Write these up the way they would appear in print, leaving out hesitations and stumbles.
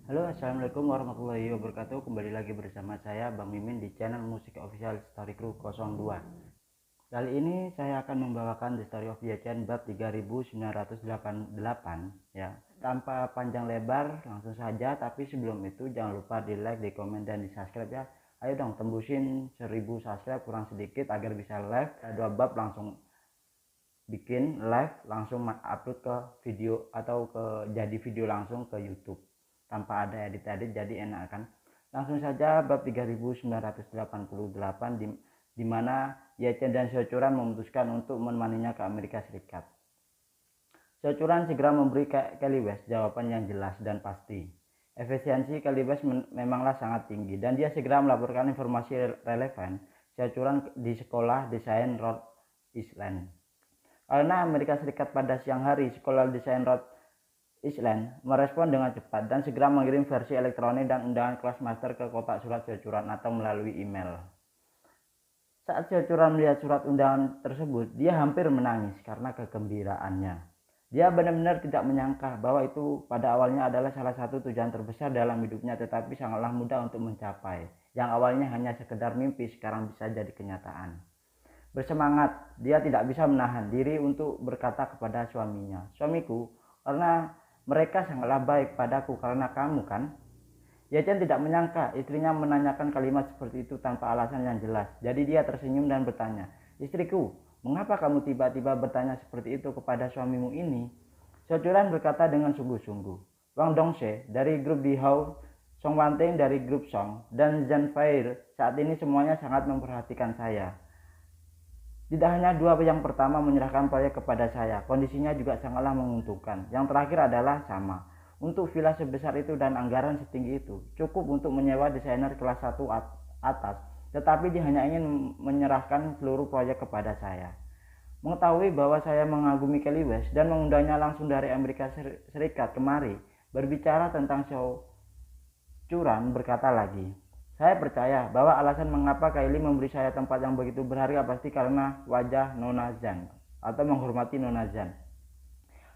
Halo, assalamualaikum warahmatullahi wabarakatuh. Kembali lagi bersama saya Bang Mimin di channel Musik Official Story Crew 02. Kali ini saya akan membawakan The Story of Yachen bab 3988 ya. Tanpa panjang lebar, langsung saja. Tapi sebelum itu jangan lupa di like, di komen, dan di subscribe ya. Ayo dong tembusin 1000 subscribe kurang sedikit agar bisa live. Dua bab langsung bikin live, langsung upload ke video atau jadi video langsung ke YouTube tanpa ada edit-edit, jadi enak kan. Langsung saja bab 3988 di mana Yachen dan Seochuran memutuskan untuk menemaninya ke Amerika Serikat. Seochuran segera memberi Kali West jawaban yang jelas dan pasti. Efisiensi Kali West memanglah sangat tinggi dan dia segera melaporkan informasi relevan Seochuran di sekolah desain Rhode Island. Karena Amerika Serikat pada siang hari, sekolah desain Rhode Island merespon dengan cepat dan segera mengirim versi elektronik dan undangan kelas master ke kotak surat Seochuran atau melalui email. Saat Seochuran melihat surat undangan tersebut, dia hampir menangis karena kegembiraannya. Dia benar-benar tidak menyangka bahwa itu pada awalnya adalah salah satu tujuan terbesar dalam hidupnya, tetapi sangatlah mudah untuk mencapai. Yang awalnya hanya sekedar mimpi, sekarang bisa jadi kenyataan. Bersemangat, dia tidak bisa menahan diri untuk berkata kepada suaminya, "Suamiku, karena mereka sangatlah baik padaku karena kamu kan." Yachen tidak menyangka istrinya menanyakan kalimat seperti itu tanpa alasan yang jelas. Jadi dia tersenyum dan bertanya, "Istriku, mengapa kamu tiba-tiba bertanya seperti itu kepada suamimu ini?" Seochuran berkata dengan sungguh-sungguh, "Wang Dongse dari grup Dihao, Song Wanting dari grup Song, dan Zhan Fair saat ini semuanya sangat memperhatikan saya. Tidak hanya dua yang pertama menyerahkan proyek kepada saya, kondisinya juga sangatlah menguntungkan. Yang terakhir adalah sama. Untuk villa sebesar itu dan anggaran setinggi itu, cukup untuk menyewa desainer kelas 1 atas, tetapi dia hanya ingin menyerahkan seluruh proyek kepada saya." Mengetahui bahwa saya mengagumi Kali West dan mengundangnya langsung dari Amerika Serikat kemari, berbicara tentang show, Curan berkata lagi, "Saya percaya bahwa alasan mengapa Kylie memberi saya tempat yang begitu berharga pasti karena wajah Nona Zhan atau menghormati Nona Zhan.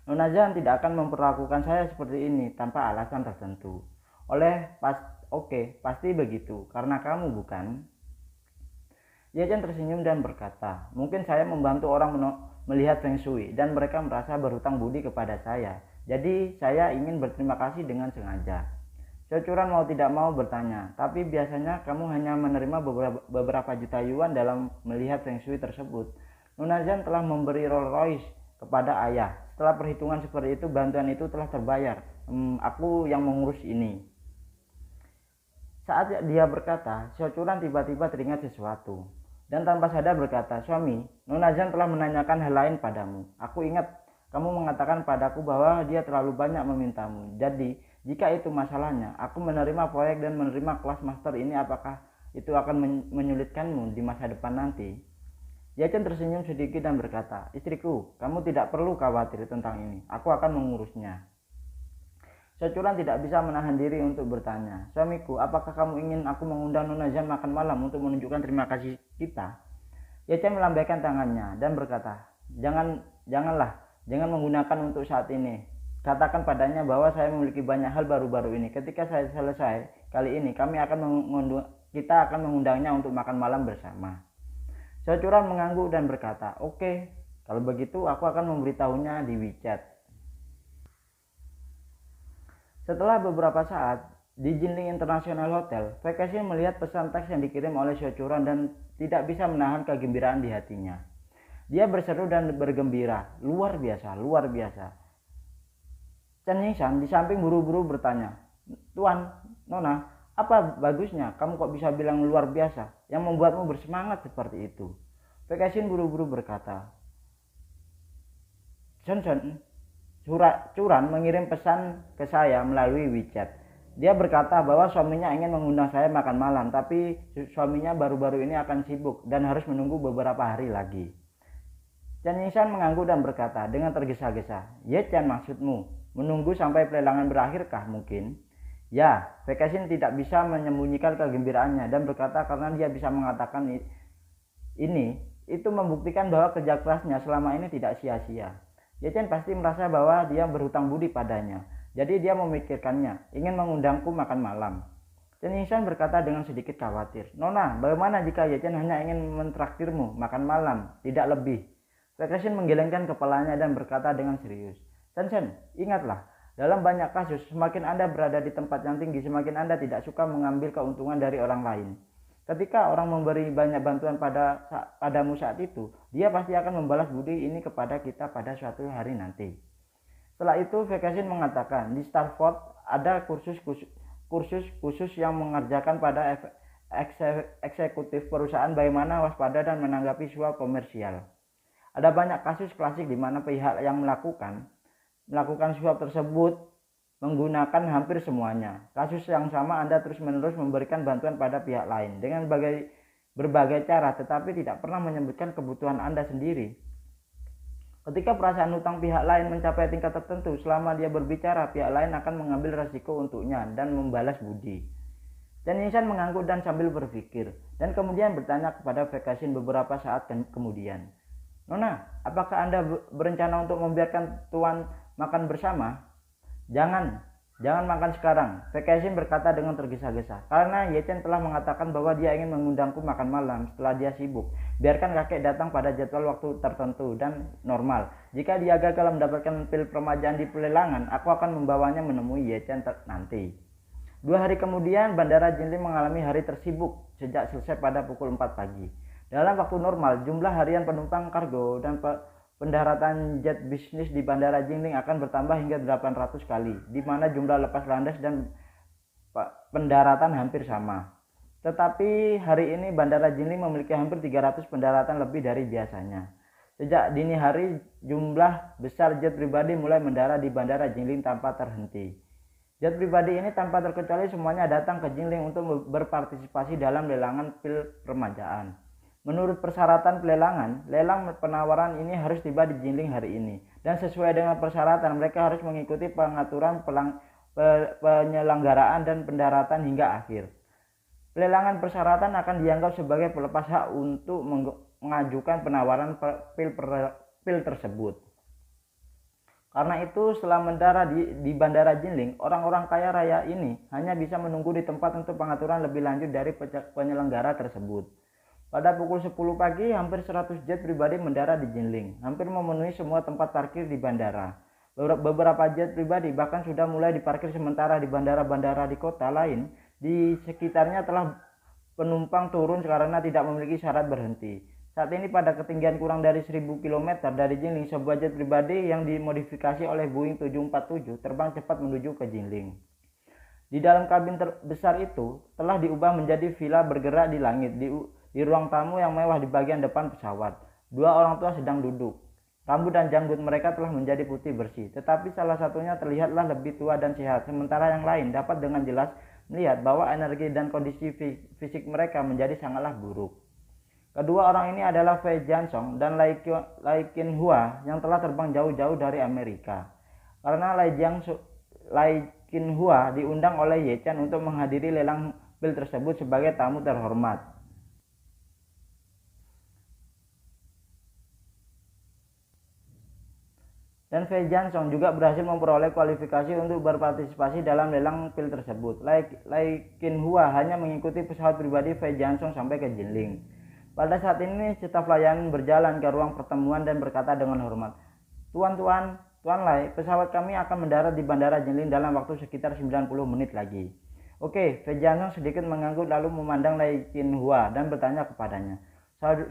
Nona Zhan tidak akan memperlakukan saya seperti ini tanpa alasan tertentu. Oke, pasti begitu, karena kamu bukan?" Yachen tersenyum dan berkata, "Mungkin saya membantu orang melihat Feng Shui dan mereka merasa berhutang budi kepada saya. Jadi saya ingin berterima kasih dengan sengaja." Seochuran mau tidak mau bertanya, "Tapi biasanya kamu hanya menerima beberapa juta yuan dalam melihat Feng Shui tersebut. Nona Zhan telah memberi Rolls Royce kepada ayah. Setelah perhitungan seperti itu, bantuan itu telah terbayar. Aku yang mengurus ini." Saat dia berkata, Seochuran tiba-tiba teringat sesuatu dan tanpa sadar berkata, "Suami, Nona Zhan telah menanyakan hal lain padamu. Aku ingat kamu mengatakan padaku bahwa dia terlalu banyak memintamu. Jadi, jika itu masalahnya, aku menerima proyek dan menerima kelas master ini, apakah itu akan menyulitkanmu di masa depan nanti?" Yachen tersenyum sedikit dan berkata, "Istriku, kamu tidak perlu khawatir tentang ini. Aku akan mengurusnya." Seochuran tidak bisa menahan diri untuk bertanya, "Suamiku, apakah kamu ingin aku mengundang Nona Zhan makan malam untuk menunjukkan terima kasih kita?" Yachen melambaikan tangannya dan berkata, Jangan menggunakan untuk saat ini. Katakan padanya bahwa saya memiliki banyak hal baru-baru ini. Ketika saya selesai kali ini, kita akan mengundangnya untuk makan malam bersama." Seochuran mengangguk dan berkata, "Oke, kalau begitu aku akan memberitahunya di WeChat." Setelah beberapa saat, di Jinling International Hotel, Vacation melihat pesan teks yang dikirim oleh Seochuran dan tidak bisa menahan kegembiraan di hatinya. Dia berseru dan bergembira, "Luar biasa, luar biasa." Chen Yingshan di samping buru-buru bertanya, "Tuan, Nona, apa bagusnya kamu kok bisa bilang luar biasa yang membuatmu bersemangat seperti itu?" Vacation buru-buru berkata, "Johnson, Curan mengirim pesan ke saya melalui WeChat. Dia berkata bahwa suaminya ingin mengundang saya makan malam, tapi suaminya baru-baru ini akan sibuk dan harus menunggu beberapa hari lagi." Chen Yingshan mengangguk dan berkata dengan tergesa-gesa, "Yachen, maksudmu menunggu sampai pelelangan berakhirkah mungkin?" Ya, Vacation tidak bisa menyembunyikan kegembiraannya dan berkata karena dia bisa mengatakan itu membuktikan bahwa kerja kerasnya selama ini tidak sia-sia. Yachen pasti merasa bahwa dia berhutang budi padanya. Jadi dia memikirkannya, ingin mengundangku makan malam. Chen Yingshan berkata dengan sedikit khawatir, "Nona, bagaimana jika Ye Chen hanya ingin mentraktirmu makan malam, tidak lebih?" Fekesin menggelengkan kepalanya dan berkata dengan serius, "Shen, ingatlah, dalam banyak kasus, semakin Anda berada di tempat yang tinggi, semakin Anda tidak suka mengambil keuntungan dari orang lain. Ketika orang memberi banyak bantuan padamu saat itu, dia pasti akan membalas budi ini kepada kita pada suatu hari nanti." Setelah itu, Fekesin mengatakan, di Stanford ada kursus khusus yang mengerjakan pada eksekutif perusahaan bagaimana waspada dan menanggapi suap komersial. Ada banyak kasus klasik di mana pihak yang melakukan suap tersebut menggunakan hampir semuanya. Kasus yang sama Anda terus-menerus memberikan bantuan pada pihak lain dengan berbagai cara, tetapi tidak pernah menyebutkan kebutuhan Anda sendiri. Ketika perasaan hutang pihak lain mencapai tingkat tertentu, selama dia berbicara, pihak lain akan mengambil resiko untuknya dan membalas budi. Chen Yingshan mengangguk dan sambil berpikir, dan kemudian bertanya kepada Fekesin beberapa saat kemudian, "Nona, apakah Anda berencana untuk membiarkan Tuan makan bersama?" Jangan makan sekarang," Fekesin berkata dengan tergesa-gesa, "karena Ye Chen telah mengatakan bahwa dia ingin mengundangku makan malam setelah dia sibuk. Biarkan kakek datang pada jadwal waktu tertentu dan normal. Jika dia gagal mendapatkan pil permajaan di pelelangan, aku akan membawanya menemui Ye Chen nanti." 2 hari kemudian, Bandara Jinling mengalami hari tersibuk sejak selesai pada pukul 4 pagi. Dalam waktu normal, jumlah harian penumpang kargo dan pendaratan jet bisnis di Bandara Jinling akan bertambah hingga 800 kali, di mana jumlah lepas landas dan pendaratan hampir sama. Tetapi hari ini Bandara Jinling memiliki hampir 300 pendaratan lebih dari biasanya. Sejak dini hari, jumlah besar jet pribadi mulai mendarat di Bandara Jinling tanpa terhenti. Jet pribadi ini tanpa terkecuali semuanya datang ke Jinling untuk berpartisipasi dalam lelangan pil permajaan. Menurut persyaratan pelelangan, lelang penawaran ini harus tiba di Jinling hari ini. Dan sesuai dengan persyaratan, mereka harus mengikuti pengaturan penyelenggaraan dan pendaratan hingga akhir. Pelelangan persyaratan akan dianggap sebagai pelepas hak untuk mengajukan penawaran pil tersebut. Karena itu, setelah mendarat di Bandara Jinling, orang-orang kaya raya ini hanya bisa menunggu di tempat untuk pengaturan lebih lanjut dari penyelenggara tersebut. Pada pukul 10 pagi, hampir 100 jet pribadi mendarat di Jinling, hampir memenuhi semua tempat parkir di bandara. Beberapa jet pribadi bahkan sudah mulai diparkir sementara di bandara-bandara di kota lain di sekitarnya telah penumpang turun karena tidak memiliki syarat berhenti. Saat ini pada ketinggian kurang dari 1000 km dari Jinling, sebuah jet pribadi yang dimodifikasi oleh Boeing 747 terbang cepat menuju ke Jinling. Di dalam kabin terbesar itu telah diubah menjadi villa bergerak di langit. Di ruang tamu yang mewah di bagian depan pesawat, 2 orang tua sedang duduk. Rambut dan janggut mereka telah menjadi putih bersih, tetapi salah satunya terlihatlah lebih tua dan sehat, sementara yang lain dapat dengan jelas melihat bahwa energi dan kondisi fisik mereka menjadi sangatlah buruk. Kedua orang ini adalah Fei Jiansong dan Lai Qinhua yang telah terbang jauh-jauh dari Amerika. Karena Lai Qinhua diundang oleh Ye Chen untuk menghadiri lelang pil tersebut sebagai tamu terhormat. Dan Fei Jiansong juga berhasil memperoleh kualifikasi untuk berpartisipasi dalam lelang pil tersebut. Lai Qinhua hanya mengikuti pesawat pribadi Fei Jiansong sampai ke Jinling. Pada saat ini, staf layanan berjalan ke ruang pertemuan dan berkata dengan hormat, Tuan Lai, pesawat kami akan mendarat di Bandara Jinling dalam waktu sekitar 90 menit lagi." "Oke," Fei Jiansong sedikit mengangguk lalu memandang Lai Qinhua dan bertanya kepadanya,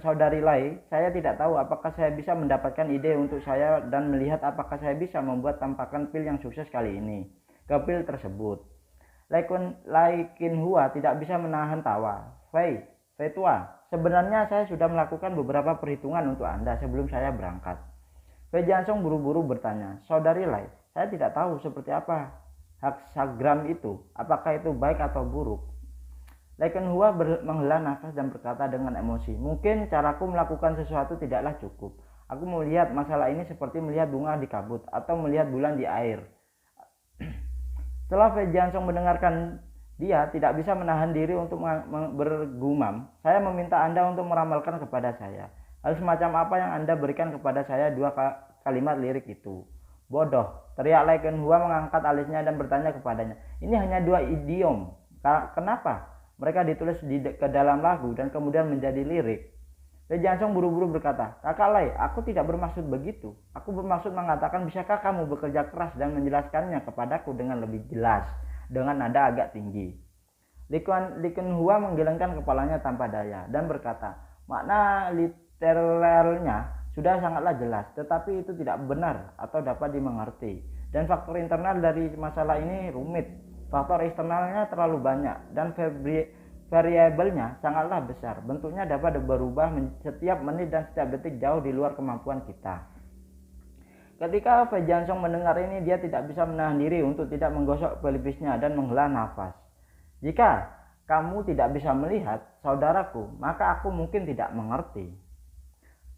"Saudari Lai, saya tidak tahu apakah saya bisa mendapatkan ide untuk saya dan melihat apakah saya bisa membuat tampakan pil yang sukses kali ini ke pil tersebut." Lai Qinhua tidak bisa menahan tawa. Fei tua, sebenarnya saya sudah melakukan beberapa perhitungan untuk Anda sebelum saya berangkat." Fei Jiansong buru-buru bertanya, "Saudari Lai, saya tidak tahu seperti apa hexagram itu, apakah itu baik atau buruk?" Lai Qinhua menghela nafas dan berkata dengan emosi, "Mungkin caraku melakukan sesuatu tidaklah cukup. Aku melihat masalah ini seperti melihat bunga di kabut atau melihat bulan di air." Setelah Fei Jiansong mendengarkan, dia tidak bisa menahan diri untuk bergumam, "Saya meminta Anda untuk meramalkan kepada saya. Hal semacam apa yang Anda berikan kepada saya 2 kalimat lirik itu?" "Bodoh," teriak Lai Kenhua mengangkat alisnya dan bertanya kepadanya. Ini hanya 2 idiom. Kenapa? Mereka ditulis ke dalam lagu dan kemudian menjadi lirik. Wei Jianzhong buru-buru berkata, Kakak Lai, aku tidak bermaksud begitu. Aku bermaksud mengatakan bisakah kamu bekerja keras dan menjelaskannya kepadaku dengan lebih jelas, dengan nada agak tinggi. Li Kenhua menggelengkan kepalanya tanpa daya dan berkata, makna literalnya sudah sangatlah jelas, tetapi itu tidak benar atau dapat dimengerti. Dan faktor internal dari masalah ini rumit. Faktor eksternalnya terlalu banyak dan variabelnya sangatlah besar. Bentuknya dapat berubah setiap menit dan setiap detik jauh di luar kemampuan kita. Ketika Wei Jianzhong mendengar ini, dia tidak bisa menahan diri untuk tidak menggosok pelipisnya dan menghela nafas. Jika kamu tidak bisa melihat, saudaraku, maka aku mungkin tidak mengerti.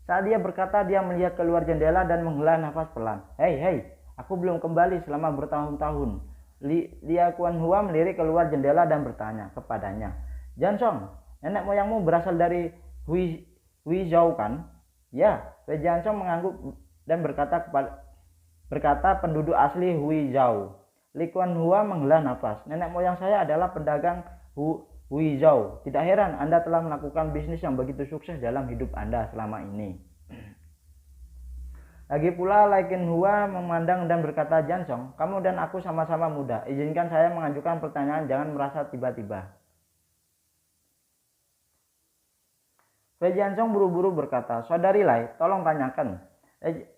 Saat dia berkata, dia melihat keluar jendela dan menghela nafas pelan. Hei, aku belum kembali selama bertahun-tahun. Lia Kuanhua melirik keluar jendela dan bertanya kepadanya, Jianzhong, nenek moyangmu berasal dari Huizhou kan? Ya, Wei Jianzhong mengangguk dan berkata penduduk asli Huizhou. Li Kuanhua menghela nafas. Nenek moyang saya adalah pedagang Huizhou. Tidak heran Anda telah melakukan bisnis yang begitu sukses dalam hidup Anda selama ini. Lagi pula Lai Kenhua memandang dan berkata, Jianzhong, kamu dan aku sama-sama muda. Izinkan saya mengajukan pertanyaan, jangan merasa tiba-tiba. Wei Jianzhong buru-buru berkata, Saudari Lai, tolong tanyakan.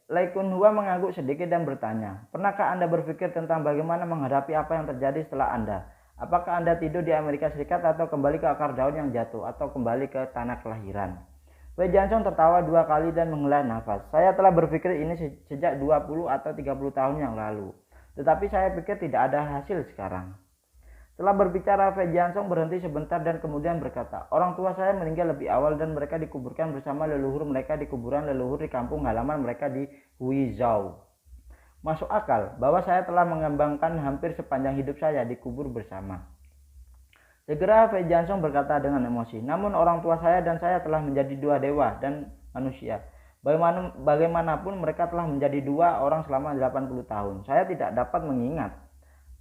Lai Kenhua mengangguk sedikit dan bertanya, pernahkah Anda berpikir tentang bagaimana menghadapi apa yang terjadi setelah Anda? Apakah Anda tidur di Amerika Serikat atau kembali ke akar daun yang jatuh atau kembali ke tanah kelahiran? Wei Jianzhong tertawa 2 kali dan menghela nafas. Saya telah berpikir ini sejak 20 atau 30 tahun yang lalu. Tetapi saya pikir tidak ada hasil sekarang. Setelah berbicara, Wei Jianzhong berhenti sebentar dan kemudian berkata, orang tua saya meninggal lebih awal dan mereka dikuburkan bersama leluhur mereka di kuburan leluhur di kampung halaman mereka di Huizhou. Masuk akal bahwa saya telah mengembangkan hampir sepanjang hidup saya dikubur bersama. Segera Wei Jianzhong berkata dengan emosi, namun orang tua saya dan saya telah menjadi 2 dewa dan manusia. Bagaimanapun mereka telah menjadi 2 orang selama 80 tahun. Saya tidak dapat mengingat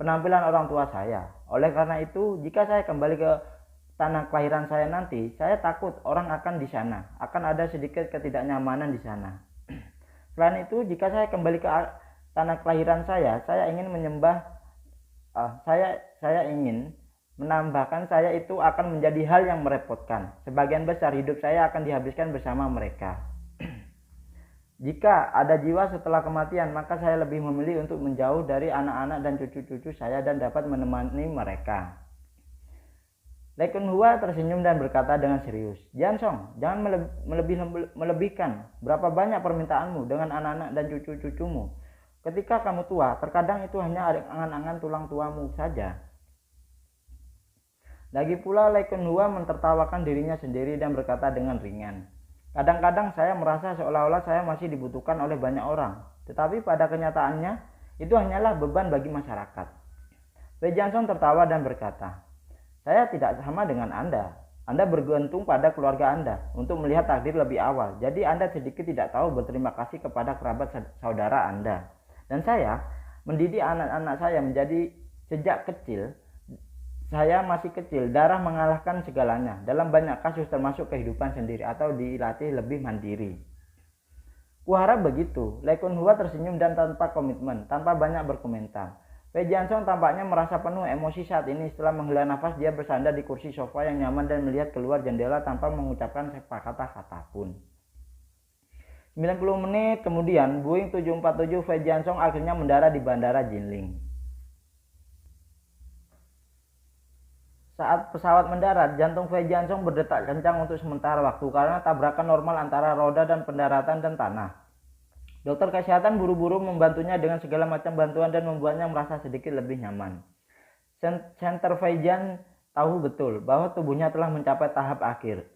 penampilan orang tua saya. Oleh karena itu, jika saya kembali ke tanah kelahiran saya nanti, saya takut orang akan di sana. Akan ada sedikit ketidaknyamanan di sana. Selain itu, jika saya kembali ke tanah kelahiran saya ingin saya ingin menambahkan saya itu akan menjadi hal yang merepotkan. Sebagian besar hidup saya akan dihabiskan bersama mereka. Jika ada jiwa setelah kematian, maka saya lebih memilih untuk menjauh dari anak-anak dan cucu-cucu saya dan dapat menemani mereka. Lai Kenhua tersenyum dan berkata dengan serius, Jianzhong, jangan melebihkan. Berapa banyak permintaanmu dengan anak-anak dan cucu-cucumu? Ketika kamu tua, terkadang itu hanya angan-angan tulang tuamu saja. Lagi pula Lai Kenhua mentertawakan dirinya sendiri dan berkata dengan ringan, kadang-kadang saya merasa seolah-olah saya masih dibutuhkan oleh banyak orang, tetapi pada kenyataannya itu hanyalah beban bagi masyarakat. Wei Jianzhong tertawa dan berkata, saya tidak sama dengan Anda. Anda bergantung pada keluarga Anda untuk melihat takdir lebih awal. Jadi Anda sedikit tidak tahu berterima kasih kepada kerabat saudara Anda. Dan saya mendidik anak-anak saya menjadi sejak kecil. Saya masih kecil, darah mengalahkan segalanya. Dalam banyak kasus termasuk kehidupan sendiri atau dilatih lebih mandiri. Kuharap begitu. Lai Kenhua tersenyum dan tanpa komitmen, tanpa banyak berkomentar. Wei Jianzhong tampaknya merasa penuh emosi saat ini. Setelah menghela nafas, dia bersandar di kursi sofa yang nyaman dan melihat keluar jendela tanpa mengucapkan sepatah kata pun. 90 menit kemudian, Boeing 747 Wei Jianzhong akhirnya mendarat di Bandara Jinling. Saat pesawat mendarat, jantung Wei Jianzhong berdetak kencang untuk sementara waktu karena tabrakan normal antara roda dan pendaratan dan tanah. Dokter kesehatan buru-buru membantunya dengan segala macam bantuan dan membuatnya merasa sedikit lebih nyaman. Center Wei Jian tahu betul bahwa tubuhnya telah mencapai tahap akhir.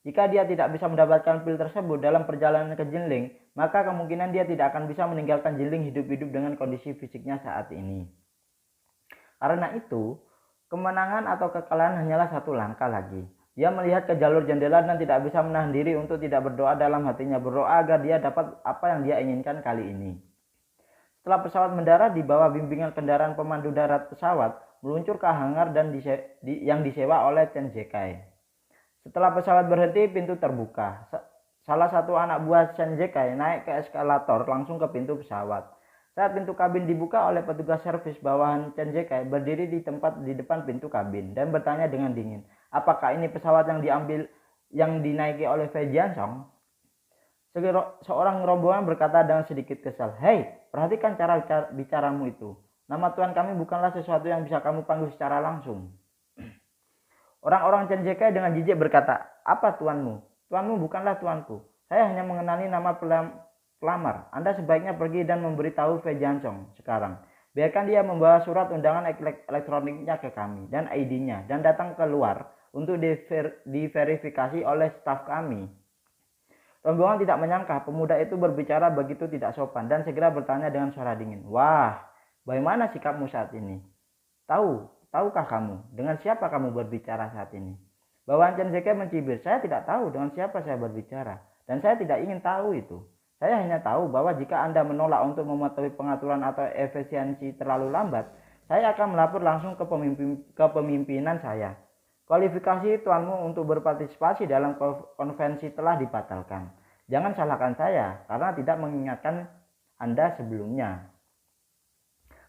Jika dia tidak bisa mendapatkan pil tersebut dalam perjalanan ke Jinling, maka kemungkinan dia tidak akan bisa meninggalkan Jinling hidup-hidup dengan kondisi fisiknya saat ini. Karena itu, kemenangan atau kekalahan hanyalah satu langkah lagi. Dia melihat ke jalur jendela dan tidak bisa menahan diri untuk tidak berdoa dalam hatinya. Berdoa agar dia dapat apa yang dia inginkan kali ini. Setelah pesawat mendarat di bawah bimbingan kendaraan pemandu darat pesawat, meluncur ke hangar yang disewa oleh Chen Zekai. Setelah pesawat berhenti, pintu terbuka. Salah satu anak buah Chen Zekai naik ke eskalator langsung ke pintu pesawat. Saat pintu kabin dibuka oleh petugas servis bawahan Chen Zekai berdiri di tempat di depan pintu kabin dan bertanya dengan dingin, apakah ini pesawat yang dinaiki oleh Fei Jiansong? Seorang rombongan berkata dengan sedikit kesal, "Hei, perhatikan cara bicaramu itu. Nama Tuhan kami bukanlah sesuatu yang bisa kamu panggil secara langsung." Orang-orang Chen Zekai dengan jijik berkata, "Apa tuanmu? Tuanmu bukanlah tuanku. Saya hanya mengenali nama pelamar. Anda sebaiknya pergi dan memberitahu Fei Jiansong sekarang. Biarkan dia membawa surat undangan elektroniknya ke kami dan ID-nya dan datang keluar untuk diverifikasi oleh staf kami." Rombongan tidak menyangka pemuda itu berbicara begitu tidak sopan dan segera bertanya dengan suara dingin, "Wah, bagaimana sikapmu saat ini? Tahukah kamu dengan siapa kamu berbicara saat ini?" Bawahan Chen Zekai mencibir, "Saya tidak tahu dengan siapa saya berbicara dan saya tidak ingin tahu itu. Saya hanya tahu bahwa jika Anda menolak untuk mematuhi pengaturan atau efisiensi terlalu lambat, saya akan melapor langsung ke pemimpinan saya. Kualifikasi tuanmu untuk berpartisipasi dalam konvensi telah dibatalkan. Jangan salahkan saya karena tidak mengingatkan Anda sebelumnya."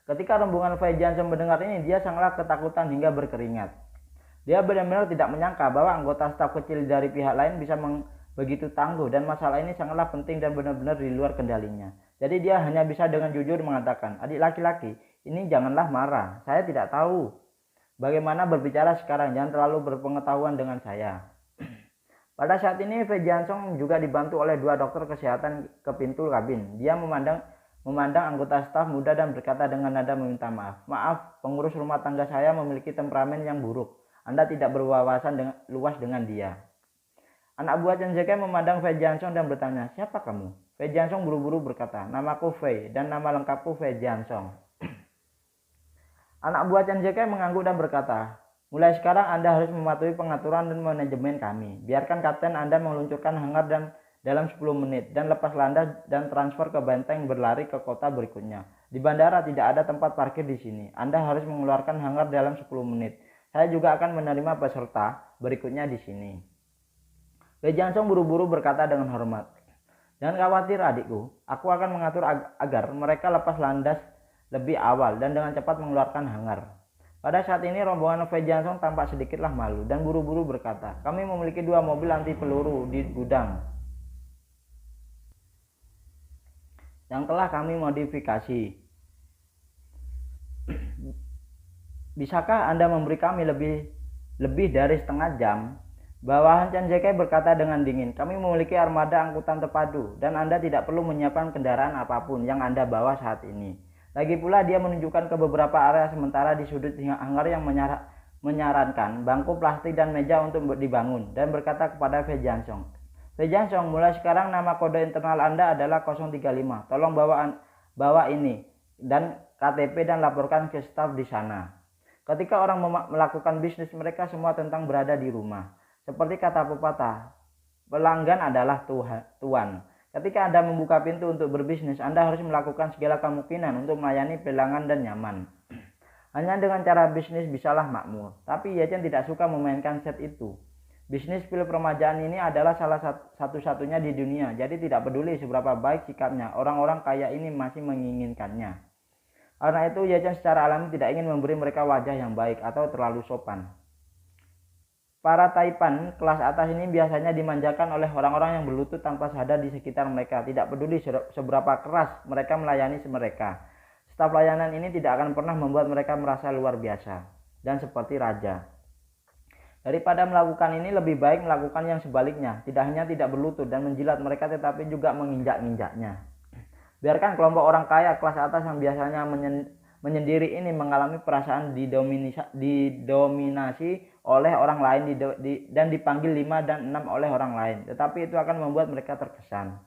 Ketika rombongan Fei Jiansong mendengar ini, dia sangatlah ketakutan hingga berkeringat. Dia benar-benar tidak menyangka bahwa anggota staf kecil dari pihak lain bisa begitu tangguh dan masalah ini sangatlah penting dan benar-benar di luar kendalinya. Jadi dia hanya bisa dengan jujur mengatakan, "Adik laki-laki, ini janganlah marah. Saya tidak tahu bagaimana berbicara sekarang, jangan terlalu berpengetahuan dengan saya." Pada saat ini Fei Jiansong juga dibantu oleh 2 dokter kesehatan ke pintu kabin. Dia memandang anggota staf muda dan berkata dengan nada meminta maaf, "Maaf, pengurus rumah tangga saya memiliki temperamen yang buruk. Anda tidak berwawasan luas dengan dia." Anak buah Chen Zekai memandang Fei Jiansong dan bertanya, "Siapa kamu?" Fei Jiansong buru-buru berkata, "Namaku Fei dan nama lengkapku Fei Jiansong." Anak buah Chen Zekai mengangguk dan berkata, "Mulai sekarang Anda harus mematuhi pengaturan dan manajemen kami. Biarkan kapten Anda meluncurkan hangar dalam 10 menit dan lepas landas dan transfer ke benteng berlari ke kota berikutnya. Di bandara tidak ada tempat parkir di sini. Anda harus mengeluarkan hangar dalam 10 menit. Saya juga akan menerima peserta berikutnya di sini." Fei Jiansong buru-buru berkata dengan hormat, "Jangan khawatir adikku, aku akan mengatur agar mereka lepas landas lebih awal dan dengan cepat mengeluarkan hangar." Pada saat ini rombongan Fei Jiansong tampak sedikitlah malu dan buru-buru berkata, "Kami memiliki 2 mobil anti peluru di gudang yang telah kami modifikasi. Bisakah Anda memberi kami lebih dari setengah jam?" Bawahan Chen Zekai berkata dengan dingin, "Kami memiliki armada angkutan terpadu dan Anda tidak perlu menyiapkan kendaraan apapun yang Anda bawa saat ini." Lagi pula dia menunjukkan ke beberapa area sementara di sudut hangar yang menyarankan bangku plastik dan meja untuk dibangun dan berkata kepada Fei Jiansong, "Fei Jiansong, mulai sekarang nama kode internal Anda adalah 035. Tolong bawa ini dan KTP dan laporkan ke staf di sana." Ketika orang melakukan bisnis, mereka semua tentang berada di rumah. Seperti kata pepatah, pelanggan adalah tuan. Ketika Anda membuka pintu untuk berbisnis, Anda harus melakukan segala kemungkinan untuk melayani pelanggan dan nyaman. Hanya dengan cara bisnis bisalah makmur. Tapi Ye Chen tidak suka memainkan set itu. Bisnis pil permajaan ini adalah salah satu-satunya di dunia, jadi tidak peduli seberapa baik sikapnya, orang-orang kaya ini masih menginginkannya. Karena itu Ye Chen secara alami tidak ingin memberi mereka wajah yang baik atau terlalu sopan. Para taipan kelas atas ini biasanya dimanjakan oleh orang-orang yang berlutut tanpa sadar di sekitar mereka, tidak peduli seberapa keras mereka melayani mereka. Staf layanan ini tidak akan pernah membuat mereka merasa luar biasa dan seperti raja. Daripada melakukan ini, lebih baik melakukan yang sebaliknya, tidak hanya tidak berlutut dan menjilat mereka tetapi juga menginjak-injaknya. Biarkan kelompok orang kaya kelas atas yang biasanya menyendiri ini mengalami perasaan didominasi oleh orang lain dan dipanggil 5 dan 6 oleh orang lain, tetapi itu akan membuat mereka terkesan.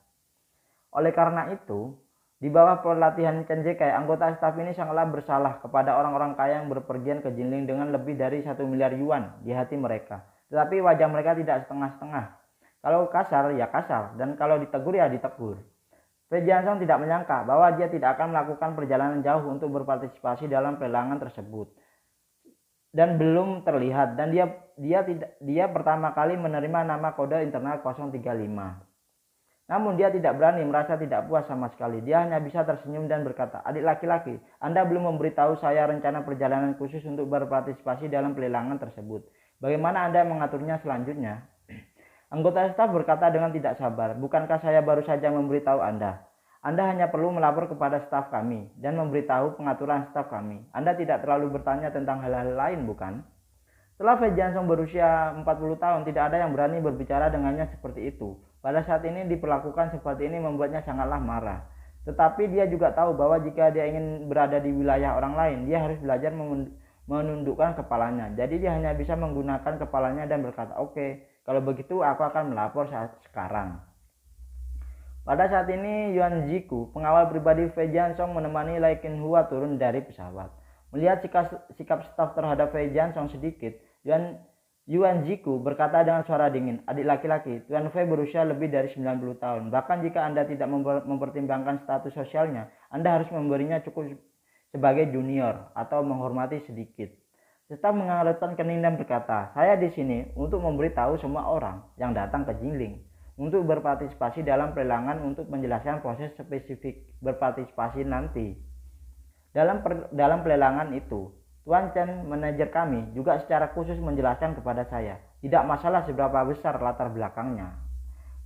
Oleh karena itu, di bawah pelatihan Chen Zekai, anggota staf ini sangatlah bersalah kepada orang-orang kaya yang berpergian ke Jinling dengan lebih dari 1 miliar yuan di hati mereka. Tetapi wajah mereka tidak setengah-setengah. Kalau kasar ya kasar, dan kalau ditegur ya ditegur. Fei Jiansong tidak menyangka bahwa dia tidak akan melakukan perjalanan jauh untuk berpartisipasi dalam pelelangan tersebut dan belum terlihat, dan dia pertama kali menerima nama kode internal 035. Namun dia tidak berani, merasa tidak puas sama sekali. Dia hanya bisa tersenyum dan berkata, "Adik laki-laki, Anda belum memberitahu saya rencana perjalanan khusus untuk berpartisipasi dalam pelelangan tersebut. Bagaimana Anda mengaturnya selanjutnya?" Anggota staf berkata dengan tidak sabar, "Bukankah saya baru saja memberitahu Anda? Anda hanya perlu melapor kepada staf kami dan memberitahu pengaturan staf kami. Anda tidak terlalu bertanya tentang hal-hal lain, bukan?" Setelah Fei Jiansong berusia 40 tahun, tidak ada yang berani berbicara dengannya seperti itu. Pada saat ini diperlakukan seperti ini membuatnya sangatlah marah. Tetapi dia juga tahu bahwa jika dia ingin berada di wilayah orang lain, dia harus belajar menundukkan kepalanya. Jadi dia hanya bisa menggunakan kepalanya dan berkata, "Oke, kalau begitu aku akan melapor saat sekarang." Pada saat ini Yuan Ziku, pengawal pribadi Fei Jiansong, menemani Lai Qinhua turun dari pesawat. Melihat sikap staf terhadap Fei Jiansong sedikit, Yuan Ziku berkata dengan suara dingin, "Adik laki-laki, Tuan Fei berusia lebih dari 90 tahun. Bahkan jika Anda tidak mempertimbangkan status sosialnya, Anda harus memberinya cukup sebagai junior atau menghormati sedikit." Staf menganggukkan kening dan berkata, "Saya di sini untuk memberitahu semua orang yang datang ke Jingling untuk berpartisipasi dalam pelelangan untuk menjelaskan proses spesifik berpartisipasi nanti. Dalam pelelangan itu, Tuan Chen, manajer kami, juga secara khusus menjelaskan kepada saya, tidak masalah seberapa besar latar belakangnya.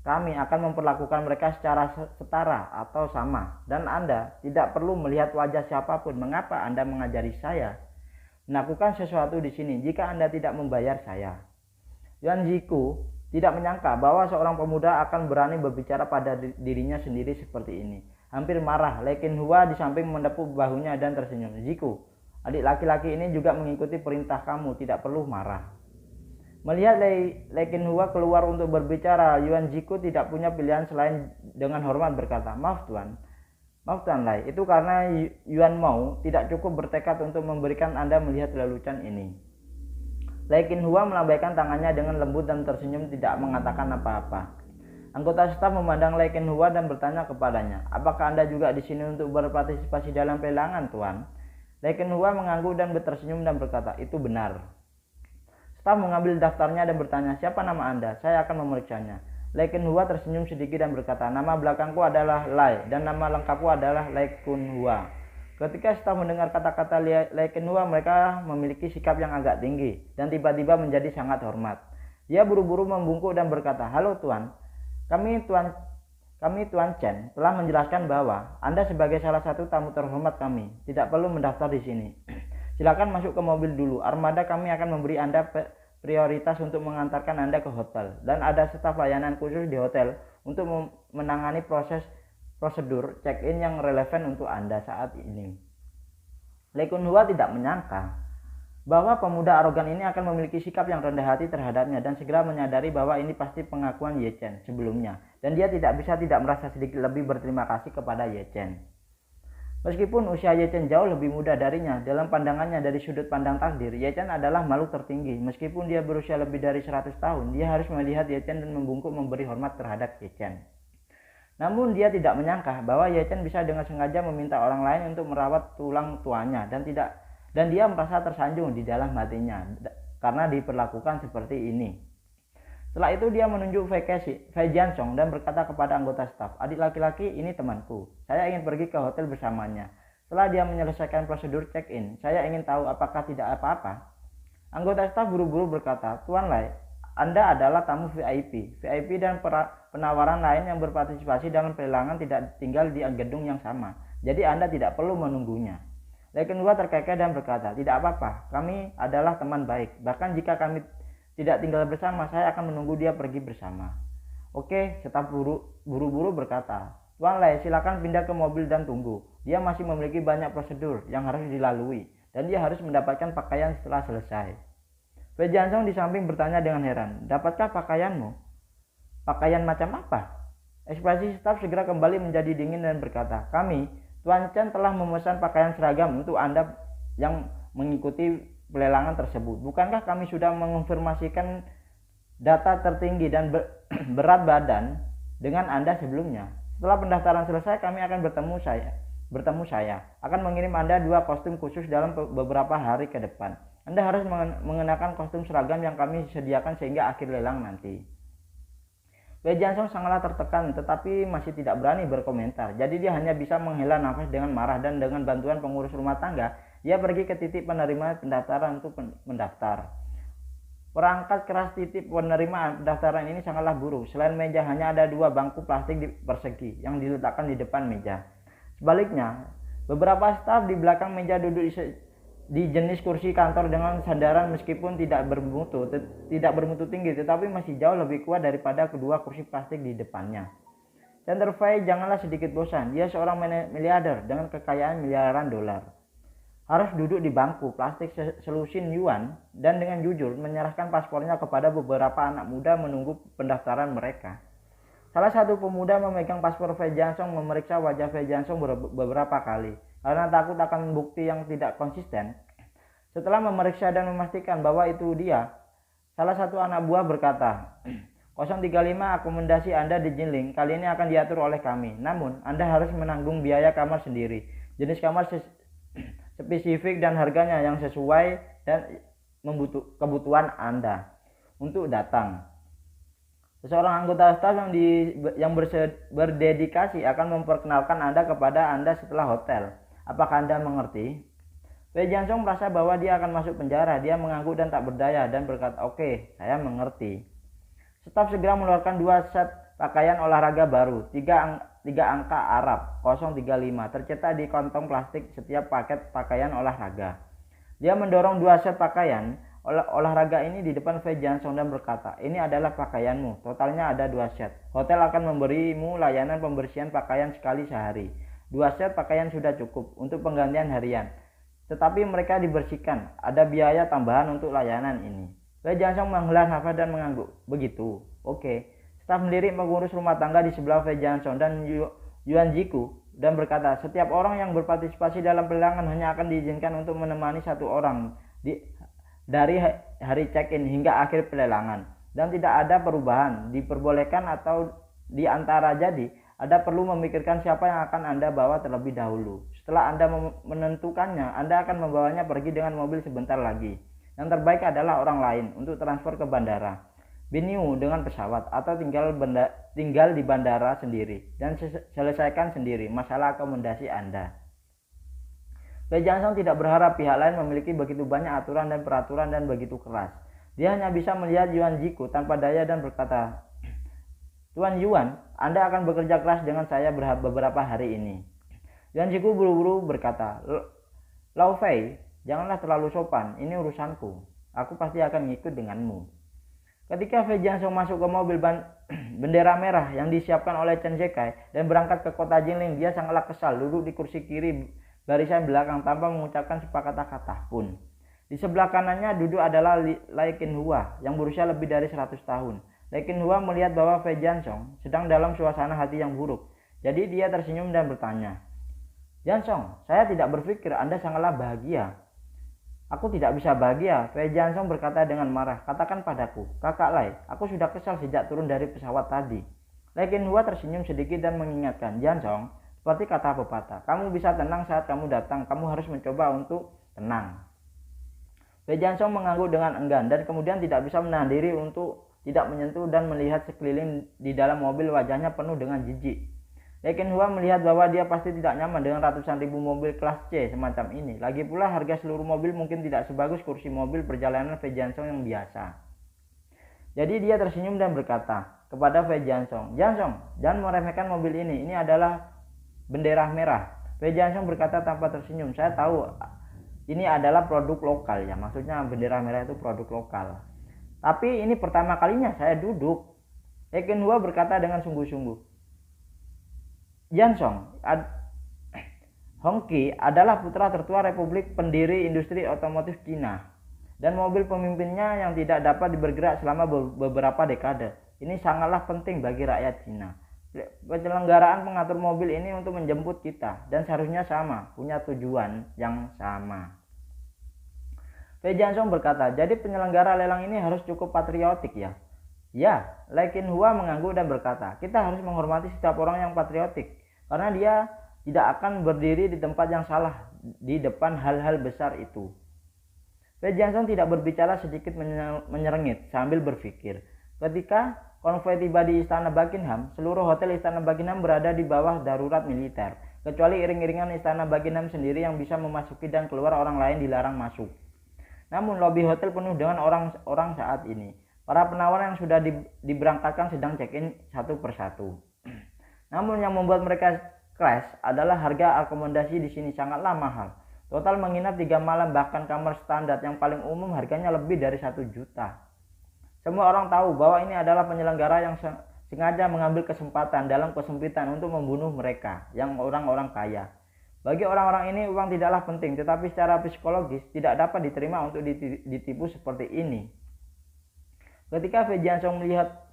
Kami akan memperlakukan mereka secara setara atau sama, dan Anda tidak perlu melihat wajah siapapun. Mengapa Anda mengajari saya melakukan sesuatu di sini jika Anda tidak membayar saya?" Yuan Ziku tidak menyangka bahwa seorang pemuda akan berani berbicara pada dirinya sendiri seperti ini. Hampir marah, Lai Qinhua di samping menepuk bahunya dan tersenyum. "Ziku, adik laki-laki ini juga mengikuti perintah kamu, tidak perlu marah." Melihat Lai Qinhua keluar untuk berbicara, Yuan Ziku tidak punya pilihan selain dengan hormat berkata, Maaf Tuan Lai, itu karena Yuan Mao tidak cukup bertekad untuk memberikan Anda melihat lelucon ini." Lai Qinhua melambaikan tangannya dengan lembut dan tersenyum, tidak mengatakan apa-apa. Anggota staf memandang Lai Qinhua dan bertanya kepadanya, "Apakah Anda juga di sini untuk berpartisipasi dalam pelelangan, Tuan?" Lai Qinhua mengangguk dan tersenyum dan berkata, "Itu benar." Staf mengambil daftarnya dan bertanya, "Siapa nama Anda? Saya akan memeriksanya." Lai Qinhua tersenyum sedikit dan berkata, "Nama belakangku adalah Lai dan nama lengkapku adalah Lai Qinhua." Ketika staf mendengar kata-kata Lai Qinhua, mereka memiliki sikap yang agak tinggi dan tiba-tiba menjadi sangat hormat. Dia buru-buru membungkuk dan berkata, "Halo Tuan, kami Tuan Chen telah menjelaskan bahwa Anda sebagai salah satu tamu terhormat kami tidak perlu mendaftar di sini. Silakan masuk ke mobil dulu. Armada kami akan memberi Anda prioritas untuk mengantarkan Anda ke hotel, dan ada staf layanan khusus di hotel untuk menangani prosedur check-in yang relevan untuk Anda saat ini." Lai Qinhua tidak menyangka bahwa pemuda arogan ini akan memiliki sikap yang rendah hati terhadapnya dan segera menyadari bahwa ini pasti pengakuan Ye Chen sebelumnya, dan dia tidak merasa sedikit lebih berterima kasih kepada Ye Chen. Meskipun usia Ye Chen jauh lebih muda darinya, dalam pandangannya dari sudut pandang takdir, Ye Chen adalah makhluk tertinggi. Meskipun dia berusia lebih dari 100 tahun, dia harus melihat Ye Chen dan membungkuk memberi hormat terhadap Ye Chen. Namun dia tidak menyangka bahwa Ye Chen bisa dengan sengaja meminta orang lain untuk merawat tulang tuanya, dan dia merasa tersanjung di dalam hatinya karena diperlakukan seperti ini. Setelah itu dia menunjuk Fei Jiansong dan berkata kepada anggota staf, "Adik laki-laki, ini temanku. Saya ingin pergi ke hotel bersamanya. Setelah dia menyelesaikan prosedur check-in, saya ingin tahu apakah tidak apa-apa." Anggota staf buru-buru berkata, "Tuan Lai, Anda adalah tamu VIP dan penawaran lain yang berpartisipasi dalam pelelangan tidak tinggal di gedung yang sama. Jadi Anda tidak perlu menunggunya." Lai Qinhua terkekeh dan berkata, "Tidak apa-apa, kami adalah teman baik. Bahkan jika kami tidak tinggal bersama, saya akan menunggu dia pergi bersama." "Oke," staf buru-buru berkata, "Tuan Lai, silakan pindah ke mobil dan tunggu. Dia masih memiliki banyak prosedur yang harus dilalui, dan dia harus mendapatkan pakaian setelah selesai." Fei Jiansong di samping bertanya dengan heran, "Dapatkah pakaianmu? Pakaian macam apa?" Ekspresi staf segera kembali menjadi dingin dan berkata, Tuan Chen telah memesan pakaian seragam untuk Anda yang mengikuti pelelangan tersebut. Bukankah kami sudah mengonfirmasikan data tertinggi dan berat badan dengan Anda sebelumnya?" Setelah pendaftaran selesai, kami akan bertemu saya akan mengirim Anda 2 kostum khusus dalam beberapa hari ke depan. Anda harus mengenakan kostum seragam yang kami sediakan sehingga akhir lelang nanti. Wei Jiansong sangatlah tertekan tetapi masih tidak berani berkomentar. Jadi dia hanya bisa menghela nafas dengan marah, dan dengan bantuan pengurus rumah tangga, dia pergi ke titik penerima pendaftaran untuk mendaftar. Perangkat keras titik penerimaan pendaftaran ini sangatlah buruk. Selain meja, hanya ada 2 bangku plastik persegi yang diletakkan di depan meja. Sebaliknya, beberapa staf di belakang meja duduk di jenis kursi kantor dengan sandaran meskipun tidak bermutu tinggi, tetapi masih jauh lebih kuat daripada kedua kursi plastik di depannya. Chandler Fei janganlah sedikit bosan. Dia seorang miliarder dengan kekayaan miliaran dolar. Harus duduk di bangku plastik selusin yuan dan dengan jujur menyerahkan paspornya kepada beberapa anak muda menunggu pendaftaran mereka. Salah satu pemuda memegang paspor Wei Jiansong memeriksa wajah Wei Jiansong beberapa kali karena takut akan bukti yang tidak konsisten. Setelah memeriksa dan memastikan bahwa itu dia, salah satu anak buah berkata, 035 akomodasi Anda di Jinling kali ini akan diatur oleh kami. Namun, Anda harus menanggung biaya kamar sendiri. Jenis kamar spesifik dan harganya yang sesuai dan kebutuhan Anda untuk datang. Seseorang anggota staf yang berdedikasi akan memperkenalkan Anda kepada Anda setelah hotel. Apakah Anda mengerti? Wei Jiansong merasa bahwa dia akan masuk penjara. Dia mengangguk dan tak berdaya dan berkata, "Oke, saya mengerti." Staf segera mengeluarkan 2 set pakaian olahraga baru, 3 angka Arab 035 tercetak di kantong plastik setiap paket pakaian olahraga. Dia mendorong 2 set pakaian olahraga ini di depan Wei Jiansong dan berkata, "Ini adalah pakaianmu. Totalnya ada 2 set. Hotel akan memberimu layanan pembersihan pakaian sekali sehari. 2 set pakaian sudah cukup untuk penggantian harian. Tetapi mereka dibersihkan. Ada biaya tambahan untuk layanan ini." Wei Jiansong menghela nafas dan mengangguk. "Begitu. Oke." Staf melirik pengurus rumah tangga di sebelah Wei Jiansong dan Yuan Jiku dan berkata, "Setiap orang yang berpartisipasi dalam pelelangan hanya akan diizinkan untuk menemani 1 orang dari hari check-in hingga akhir pelelangan, dan tidak ada perubahan diperbolehkan atau di antara. Jadi Anda perlu memikirkan siapa yang akan Anda bawa terlebih dahulu. Setelah Anda menentukannya, Anda akan membawanya pergi dengan mobil sebentar lagi. Yang terbaik adalah orang lain untuk transfer ke bandara, Binyu dengan pesawat, atau tinggal di bandara sendiri dan selesaikan sendiri masalah akomodasi Anda." Wei Jiansong tidak berharap pihak lain memiliki begitu banyak aturan dan peraturan dan begitu keras. Dia hanya bisa melihat Yuan Jiku tanpa daya dan berkata, "Tuan Yuan, Anda akan bekerja keras dengan saya beberapa hari ini." Yuan Jiku buru-buru berkata, "Lau Fei, janganlah terlalu sopan, ini urusanku. Aku pasti akan ngikut denganmu." Ketika Wei Jiansong masuk ke mobil bendera merah yang disiapkan oleh Chen Zekai dan berangkat ke kota Jinling, dia sangatlah kesal duduk di kursi kiri barisan belakang tanpa mengucapkan sepatah pun. Di sebelah kanannya duduk adalah Lai Qinhua yang berusia lebih dari 100 tahun. Lai Qinhua melihat bahwa Wei Jiansong sedang dalam suasana hati yang buruk. Jadi dia tersenyum dan bertanya, "Jiansong, saya tidak berpikir Anda sangatlah bahagia." "Aku tidak bisa bahagia," Wei Jiansong berkata dengan marah. "Katakan padaku, Kakak Lai, aku sudah kesal sejak turun dari pesawat tadi." Lai Qinhua tersenyum sedikit dan mengingatkan, "Jiansong, seperti kata pepatah, kamu bisa tenang saat kamu datang, kamu harus mencoba untuk tenang." Wei Jiansong mengangguk dengan enggan dan kemudian tidak bisa menahan diri untuk tidak menyentuh dan melihat sekeliling. Di dalam mobil wajahnya penuh dengan jijik. Lai Qinhua melihat bahwa dia pasti tidak nyaman dengan ratusan ribu mobil kelas C semacam ini. Lagi pula harga seluruh mobil mungkin tidak sebagus kursi mobil perjalanan Wei Jiansong yang biasa. Jadi dia tersenyum dan berkata kepada Wei Jiansong, "Jiansong, jangan meremehkan mobil ini. Ini adalah bendera merah." Wei Jiansong berkata tanpa tersenyum, "Saya tahu ini adalah produk lokal ya." Maksudnya bendera merah itu produk lokal. "Tapi ini pertama kalinya saya duduk." Lai Qinhua berkata dengan sungguh-sungguh, "Jiansong, Hongqi adalah putra tertua Republik Pendiri Industri Otomotif Cina dan mobil pemimpinnya yang tidak dapat bergerak selama beberapa dekade. Ini sangatlah penting bagi rakyat Cina. Penyelenggaraan pengatur mobil ini untuk menjemput kita dan seharusnya sama, punya tujuan yang sama." Wei Jiansong berkata, "Jadi penyelenggara lelang ini harus cukup patriotik ya?" Ya, Lai Qinhua mengangguk dan berkata, kita harus menghormati setiap orang yang patriotik, karena dia tidak akan berdiri di tempat yang salah di depan hal-hal besar itu. Wei Jianzhong tidak berbicara, sedikit menyerengit sambil berpikir. Ketika konvoi tiba di Istana Buckingham, seluruh hotel Istana Buckingham berada di bawah darurat militer, kecuali iring-iringan Istana Buckingham sendiri yang bisa memasuki dan keluar, orang lain dilarang masuk. Namun lobi hotel penuh dengan orang-orang saat ini. Para penawar yang sudah diberangkatkan sedang check-in satu persatu. Namun yang membuat mereka crash adalah harga akomodasi di sini sangatlah mahal. Total menginap 3 malam, bahkan kamar standar yang paling umum harganya lebih dari 1 juta. Semua orang tahu bahwa ini adalah penyelenggara yang sengaja mengambil kesempatan dalam kesempitan untuk membunuh mereka, yang orang-orang kaya. Bagi orang-orang ini uang tidaklah penting, tetapi secara psikologis tidak dapat diterima untuk ditipu seperti ini. Ketika Wei Jianzhong melihat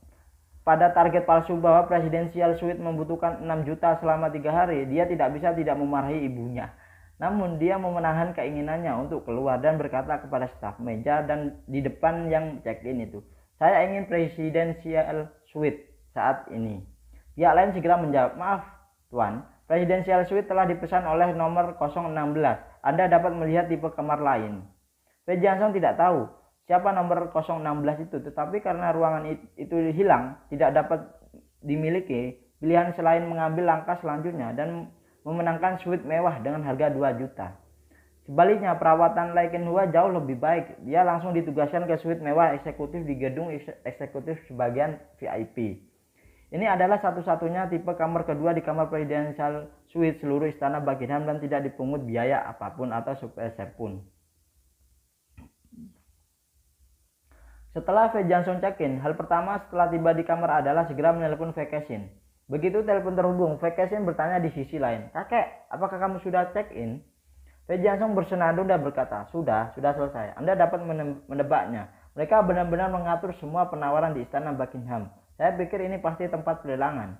pada target palsu bahwa Presidential Suite membutuhkan 6 juta selama 3 hari, dia tidak bisa tidak memarahi ibunya. Namun dia memenahan keinginannya untuk keluar dan berkata kepada staf meja dan di depan yang check-in itu, saya ingin Presidential Suite saat ini. Pihak lain segera menjawab, maaf Tuan, Presidential Suite telah dipesan oleh nomor 016. Anda dapat melihat tipe kamar lain. Wei Jianzhong tidak tahu siapa nomor 016 itu, tetapi karena ruangan itu hilang, tidak dapat dimiliki, pilihan selain mengambil langkah selanjutnya dan memenangkan suite mewah dengan harga 2 juta. Sebaliknya, perawatan Lai Qinhua jauh lebih baik. Dia langsung ditugaskan ke suite mewah eksekutif di gedung eksekutif sebagian VIP. Ini adalah satu-satunya tipe kamar kedua di kamar Presidential Suite seluruh Istana Buckingham dan tidak dipungut biaya apapun atau sepeser pun. Setelah Wei Jianzhong check-in, hal pertama setelah tiba di kamar adalah segera menelepon Wei Kexin. Begitu telepon terhubung, Wei Kexin bertanya di sisi lain, "Kakek, apakah kamu sudah check-in?" Wei Jianzhong bersenandung dan berkata, Sudah selesai. Anda dapat menebaknya. Mereka benar-benar mengatur semua penawaran di Istana Buckingham. Saya pikir ini pasti tempat pelelangan."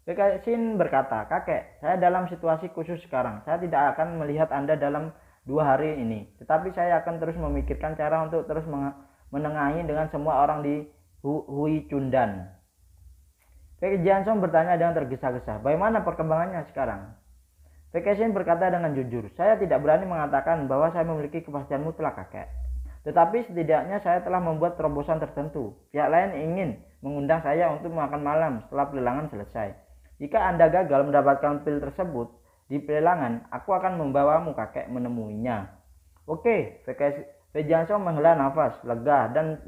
Wei Kexin berkata, "Kakek, saya dalam situasi khusus sekarang. Saya tidak akan melihat Anda dalam 2 hari ini. Tetapi saya akan terus memikirkan cara untuk terus menengahi dengan semua orang di Hui Cundan." Wei Jianzhong bertanya dengan tergesa-gesa, "Bagaimana perkembangannya sekarang?" Wei Kexin berkata dengan jujur, "Saya tidak berani mengatakan bahwa saya memiliki kepastian mutlak, kakek. Tetapi setidaknya saya telah membuat terobosan tertentu. Pihak lain ingin mengundang saya untuk makan malam setelah pelelangan selesai. Jika Anda gagal mendapatkan pil tersebut di pelelangan, aku akan membawamu, kakek, menemuinya." Oke, Wei Jianzhong menghela nafas lega dan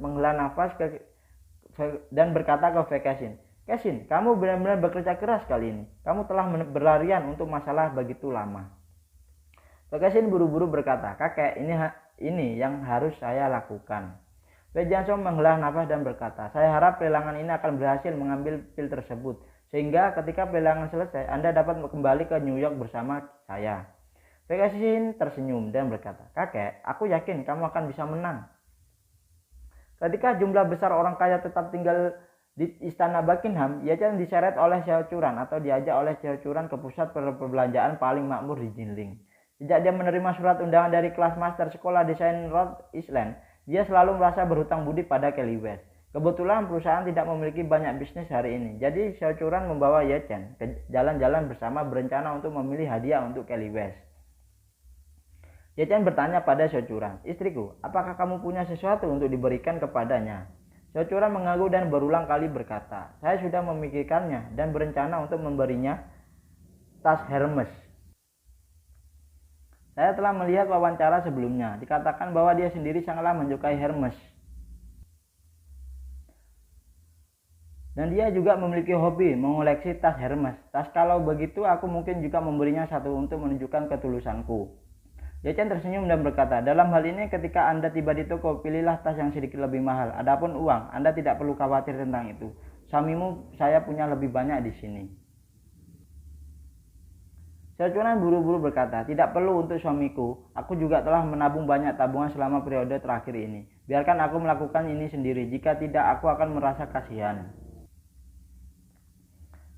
berkata ke Wei Kexin, "Kexin, kamu benar-benar bekerja keras kali ini. Kamu telah berlarian untuk masalah begitu lama." Wei Kexin buru-buru berkata, "Kakek, ini yang harus saya lakukan." Wei Jianzhong menghela nafas dan berkata, "Saya harap pelelangan ini akan berhasil mengambil pil tersebut, sehingga ketika pelelangan selesai, Anda dapat kembali ke New York bersama saya." Wei Kexin tersenyum dan berkata, "Kakek, aku yakin kamu akan bisa menang." Ketika jumlah besar orang kaya tetap tinggal di Istana Buckingham, Ye Chen diseret oleh Xiao Churan atau diajak oleh Xiao Churan ke pusat perbelanjaan paling makmur di Jinling. Sejak dia menerima surat undangan dari kelas master sekolah desain Rhode Island, dia selalu merasa berhutang budi pada Kelly West. Kebetulan perusahaan tidak memiliki banyak bisnis hari ini, jadi Xiao Churan membawa Ye Chen ke jalan-jalan bersama berencana untuk memilih hadiah untuk Kelly West. Ye Chen bertanya pada Xiao Churan, "Istriku, apakah kamu punya sesuatu untuk diberikan kepadanya?" Xiao Churan mengangguk dan berulang kali berkata, "Saya sudah memikirkannya dan berencana untuk memberinya tas Hermes. Saya telah melihat wawancara sebelumnya. Dikatakan bahwa dia sendiri sangatlah menyukai Hermes. Dan dia juga memiliki hobi mengoleksi tas Hermes. Kalau begitu, aku mungkin juga memberinya satu untuk menunjukkan ketulusanku." Ye Chen tersenyum dan berkata, "Dalam hal ini ketika Anda tiba di toko, pilihlah tas yang sedikit lebih mahal. Adapun uang, Anda tidak perlu khawatir tentang itu. Suamimu saya punya lebih banyak di sini." Xiao Churan buru-buru berkata, "Tidak perlu untuk suamiku. Aku juga telah menabung banyak tabungan selama periode terakhir ini. Biarkan aku melakukan ini sendiri. Jika tidak, aku akan merasa kasihan."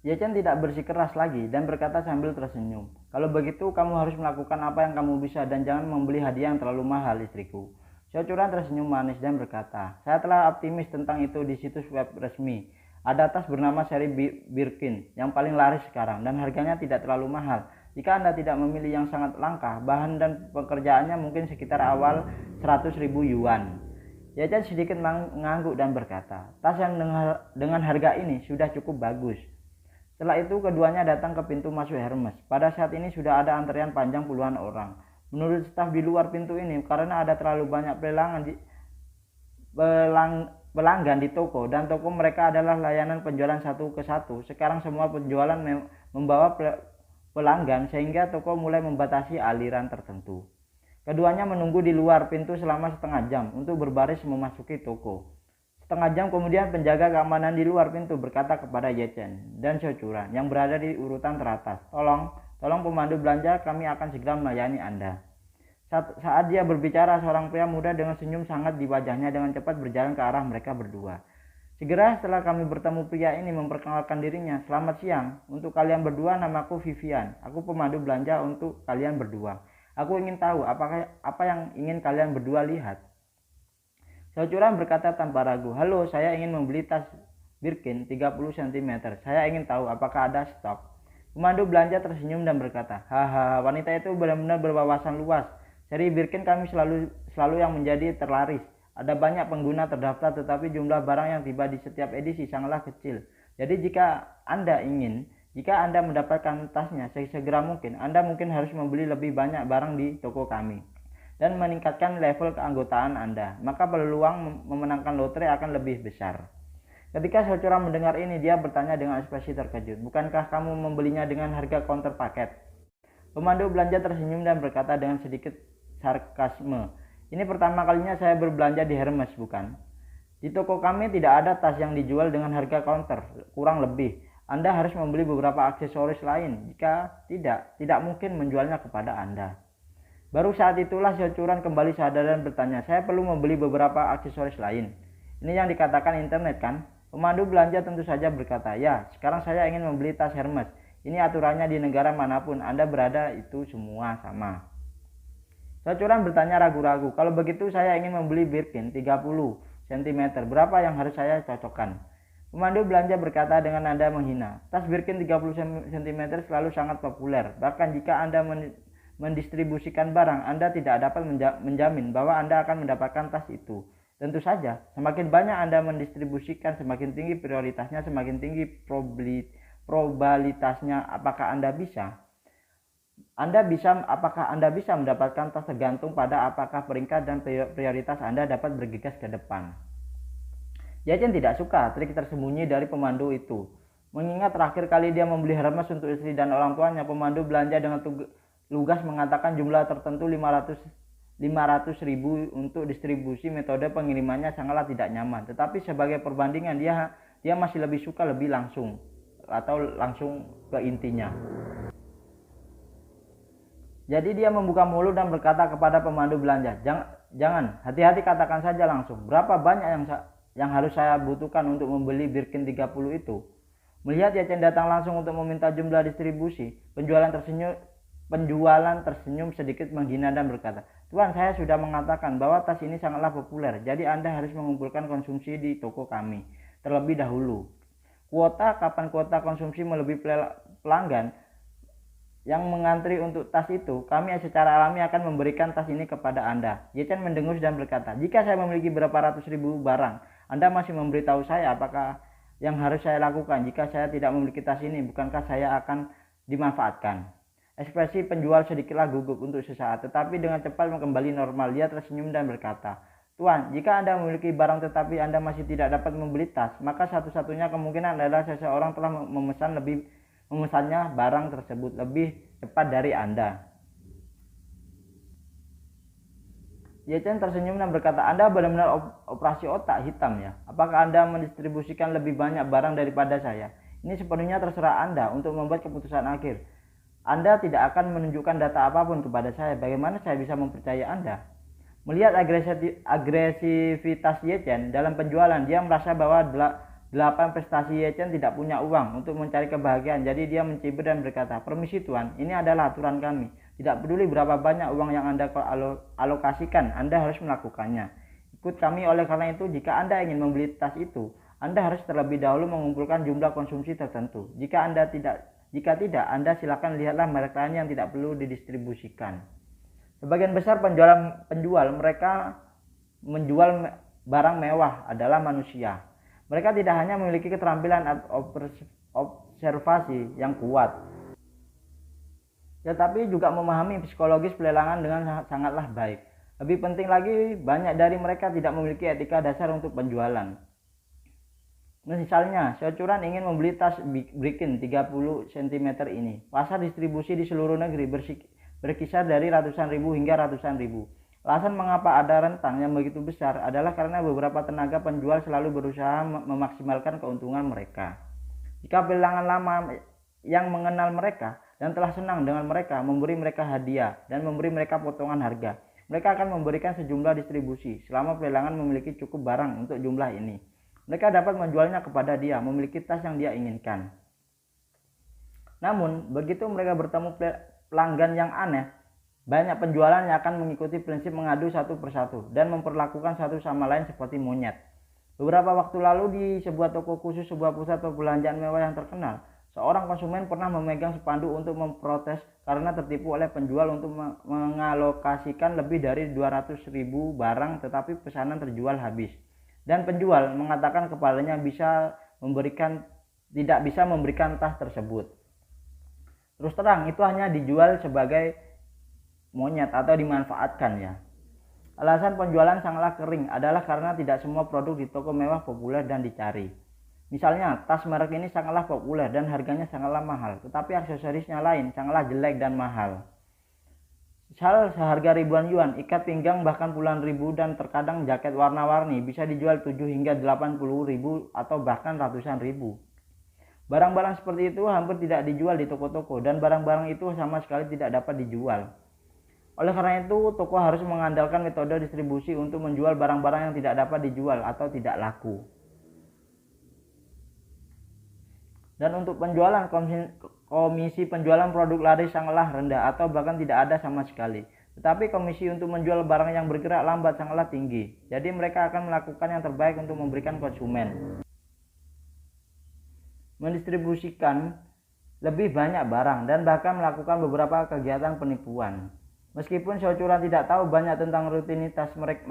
Ye Chen tidak bersikeras lagi dan berkata sambil tersenyum, "Kalau begitu kamu harus melakukan apa yang kamu bisa dan jangan membeli hadiah yang terlalu mahal, istriku." Siocuran tersenyum manis dan berkata, saya telah optimis tentang itu di situs web resmi. Ada tas bernama seri Birkin yang paling laris sekarang dan harganya tidak terlalu mahal. Jika Anda tidak memilih yang sangat langka, bahan dan pekerjaannya mungkin sekitar awal 100.000 yuan. Yajan sedikit mengangguk dan berkata, tas yang dengan harga ini sudah cukup bagus. Setelah itu keduanya datang ke pintu masuk Hermes. Pada saat ini sudah ada antrean panjang puluhan orang. Menurut staf di luar pintu ini, karena ada terlalu banyak pelanggan di toko dan toko mereka adalah layanan penjualan satu ke satu. Sekarang semua penjualan membawa pelanggan sehingga toko mulai membatasi aliran tertentu. Keduanya menunggu di luar pintu selama setengah jam untuk berbaris memasuki toko. Setengah jam kemudian penjaga keamanan di luar pintu berkata kepada Yechen dan Siocuran yang berada di urutan teratas, tolong pemandu belanja, kami akan segera melayani Anda. Saat dia berbicara, seorang pria muda dengan senyum sangat di wajahnya dengan cepat berjalan ke arah mereka berdua. Segera setelah kami bertemu, pria ini memperkenalkan dirinya. Selamat siang, untuk kalian berdua namaku Vivian. Aku pemandu belanja untuk kalian berdua. Aku ingin tahu apa yang ingin kalian berdua lihat. Siocuran berkata tanpa ragu, halo, saya ingin membeli tas Birkin 30 cm. Saya ingin tahu apakah ada stok. Pemandu belanja tersenyum dan berkata, haha, wanita itu benar-benar berwawasan luas. Seri Birkin kami selalu yang menjadi terlaris. Ada banyak pengguna terdaftar tetapi jumlah barang yang tiba di setiap edisi sangatlah kecil. Jadi jika Anda mendapatkan tasnya sesegera mungkin, Anda mungkin harus membeli lebih banyak barang di toko kami dan meningkatkan level keanggotaan Anda. Maka peluang memenangkan lotre akan lebih besar. Ketika Siocuran mendengar ini, dia bertanya dengan ekspresi terkejut, bukankah kamu membelinya dengan harga counter paket? Pemandu belanja tersenyum dan berkata dengan sedikit sarkasme, ini pertama kalinya saya berbelanja di Hermes, bukan? Di toko kami tidak ada tas yang dijual dengan harga counter, kurang lebih. Anda harus membeli beberapa aksesoris lain. Jika tidak mungkin menjualnya kepada Anda. Baru saat itulah Siocuran kembali sadar dan bertanya, saya perlu membeli beberapa aksesoris lain. Ini yang dikatakan internet kan? Pemandu belanja tentu saja berkata, ya, sekarang saya ingin membeli tas Hermes. Ini aturannya di negara manapun Anda berada, itu semua sama. Siocuran bertanya ragu-ragu, kalau begitu saya ingin membeli Birkin 30 cm. Berapa yang harus saya cocokkan? Pemandu belanja berkata dengan nada menghina, tas Birkin 30 cm selalu sangat populer. Bahkan jika Anda mendistribusikan barang, Anda tidak dapat menjamin bahwa Anda akan mendapatkan tas itu. Tentu saja, semakin banyak Anda mendistribusikan, semakin tinggi prioritasnya, semakin tinggi probabilitasnya. Apakah Anda bisa mendapatkan tas tergantung pada apakah peringkat dan prioritas Anda dapat bergegas ke depan. Yechen tidak suka trik tersembunyi dari pemandu itu. Mengingat terakhir kali dia membeli Hermes untuk istri dan orang tuanya, pemandu belanja dengan lugas mengatakan jumlah tertentu 500.000 untuk distribusi. Metode pengirimannya sangatlah tidak nyaman. Tetapi sebagai perbandingan dia masih lebih suka lebih langsung ke intinya. Jadi dia membuka mulut dan berkata kepada pemandu belanja, jangan, hati-hati, katakan saja langsung. Berapa banyak yang harus saya butuhkan untuk membeli Birkin 30 itu? Melihat Yechen datang langsung untuk meminta jumlah distribusi, penjualan tersenyum sedikit menghina dan berkata, Tuan, saya sudah mengatakan bahwa tas ini sangatlah populer, jadi Anda harus mengumpulkan konsumsi di toko kami terlebih dahulu. Kapan kuota konsumsi melebihi pelanggan yang mengantri untuk tas itu, kami secara alami akan memberikan tas ini kepada Anda. Yechen mendengus dan berkata, jika saya memiliki berapa ratus ribu barang, Anda masih memberitahu saya apakah yang harus saya lakukan? Jika saya tidak memiliki tas ini, bukankah saya akan dimanfaatkan? Ekspresi penjual sedikitlah gugup untuk sesaat, tetapi dengan cepat kembali normal. Dia tersenyum dan berkata, Tuan, jika Anda memiliki barang tetapi Anda masih tidak dapat membeli tas, maka satu-satunya kemungkinan adalah seseorang telah memesannya barang tersebut lebih cepat dari Anda. Yechen tersenyum dan berkata, Anda benar-benar operasi otak hitam ya. Apakah Anda mendistribusikan lebih banyak barang daripada saya? Ini sepenuhnya terserah Anda untuk membuat keputusan akhir. Anda tidak akan menunjukkan data apapun kepada saya. Bagaimana saya bisa mempercayai Anda? Melihat agresivitas Yechen dalam penjualan, dia merasa bahwa 8 prestasi Yechen tidak punya uang untuk mencari kebahagiaan. Jadi dia mencibir dan berkata, permisi Tuan, ini adalah aturan kami. Tidak peduli berapa banyak uang yang Anda alokasikan, Anda harus melakukannya. Ikut kami oleh karena itu, jika Anda ingin membeli tas itu, Anda harus terlebih dahulu mengumpulkan jumlah konsumsi tertentu. Jika tidak, Anda silakan lihatlah merek lain yang tidak perlu didistribusikan. Sebagian besar penjual mereka menjual barang mewah adalah manusia. Mereka tidak hanya memiliki keterampilan observasi yang kuat, tetapi juga memahami psikologis pelelangan dengan sangatlah baik. Lebih penting lagi, banyak dari mereka tidak memiliki etika dasar untuk penjualan. Misalnya, Seocuran ingin membeli tas Birkin 30 cm ini. Pasar distribusi di seluruh negeri berkisar dari ratusan ribu hingga ratusan ribu. Alasan mengapa ada rentang yang begitu besar adalah karena beberapa tenaga penjual selalu berusaha memaksimalkan keuntungan mereka. Jika pelelangan lama yang mengenal mereka dan telah senang dengan mereka memberi mereka hadiah dan memberi mereka potongan harga, mereka akan memberikan sejumlah distribusi selama pelelangan memiliki cukup barang untuk jumlah ini. Mereka dapat menjualnya kepada dia, memiliki tas yang dia inginkan. Namun, begitu mereka bertemu pelanggan yang aneh, banyak penjualan yang akan mengikuti prinsip mengadu satu persatu dan memperlakukan satu sama lain seperti monyet. Beberapa waktu lalu di sebuah toko khusus sebuah pusat perbelanjaan mewah yang terkenal, seorang konsumen pernah memegang spanduk untuk memprotes karena tertipu oleh penjual untuk mengalokasikan lebih dari 200.000 barang, tetapi pesanan terjual habis. Dan penjual mengatakan kepadanya tidak bisa memberikan tas tersebut. Terus terang, itu hanya dijual sebagai monyet atau dimanfaatkan ya. Alasan penjualan sangatlah kering adalah karena tidak semua produk di toko mewah populer dan dicari. Misalnya, tas merek ini sangatlah populer dan harganya sangatlah mahal, tetapi aksesorisnya lain sangatlah jelek dan mahal. Shal seharga ribuan yuan, ikat pinggang bahkan puluhan ribu, dan terkadang jaket warna-warni bisa dijual 7 hingga 80 ribu atau bahkan ratusan ribu. Barang-barang seperti itu hampir tidak dijual di toko-toko dan barang-barang itu sama sekali tidak dapat dijual. Oleh karena itu, toko harus mengandalkan metode distribusi untuk menjual barang-barang yang tidak dapat dijual atau tidak laku. Dan untuk penjualan, komisi penjualan produk laris sangatlah rendah atau bahkan tidak ada sama sekali. Tetapi komisi untuk menjual barang yang bergerak lambat sangatlah tinggi. Jadi mereka akan melakukan yang terbaik untuk memberikan konsumen. Mendistribusikan lebih banyak barang dan bahkan melakukan beberapa kegiatan penipuan. Meskipun Seocuran tidak tahu banyak tentang rutinitas merek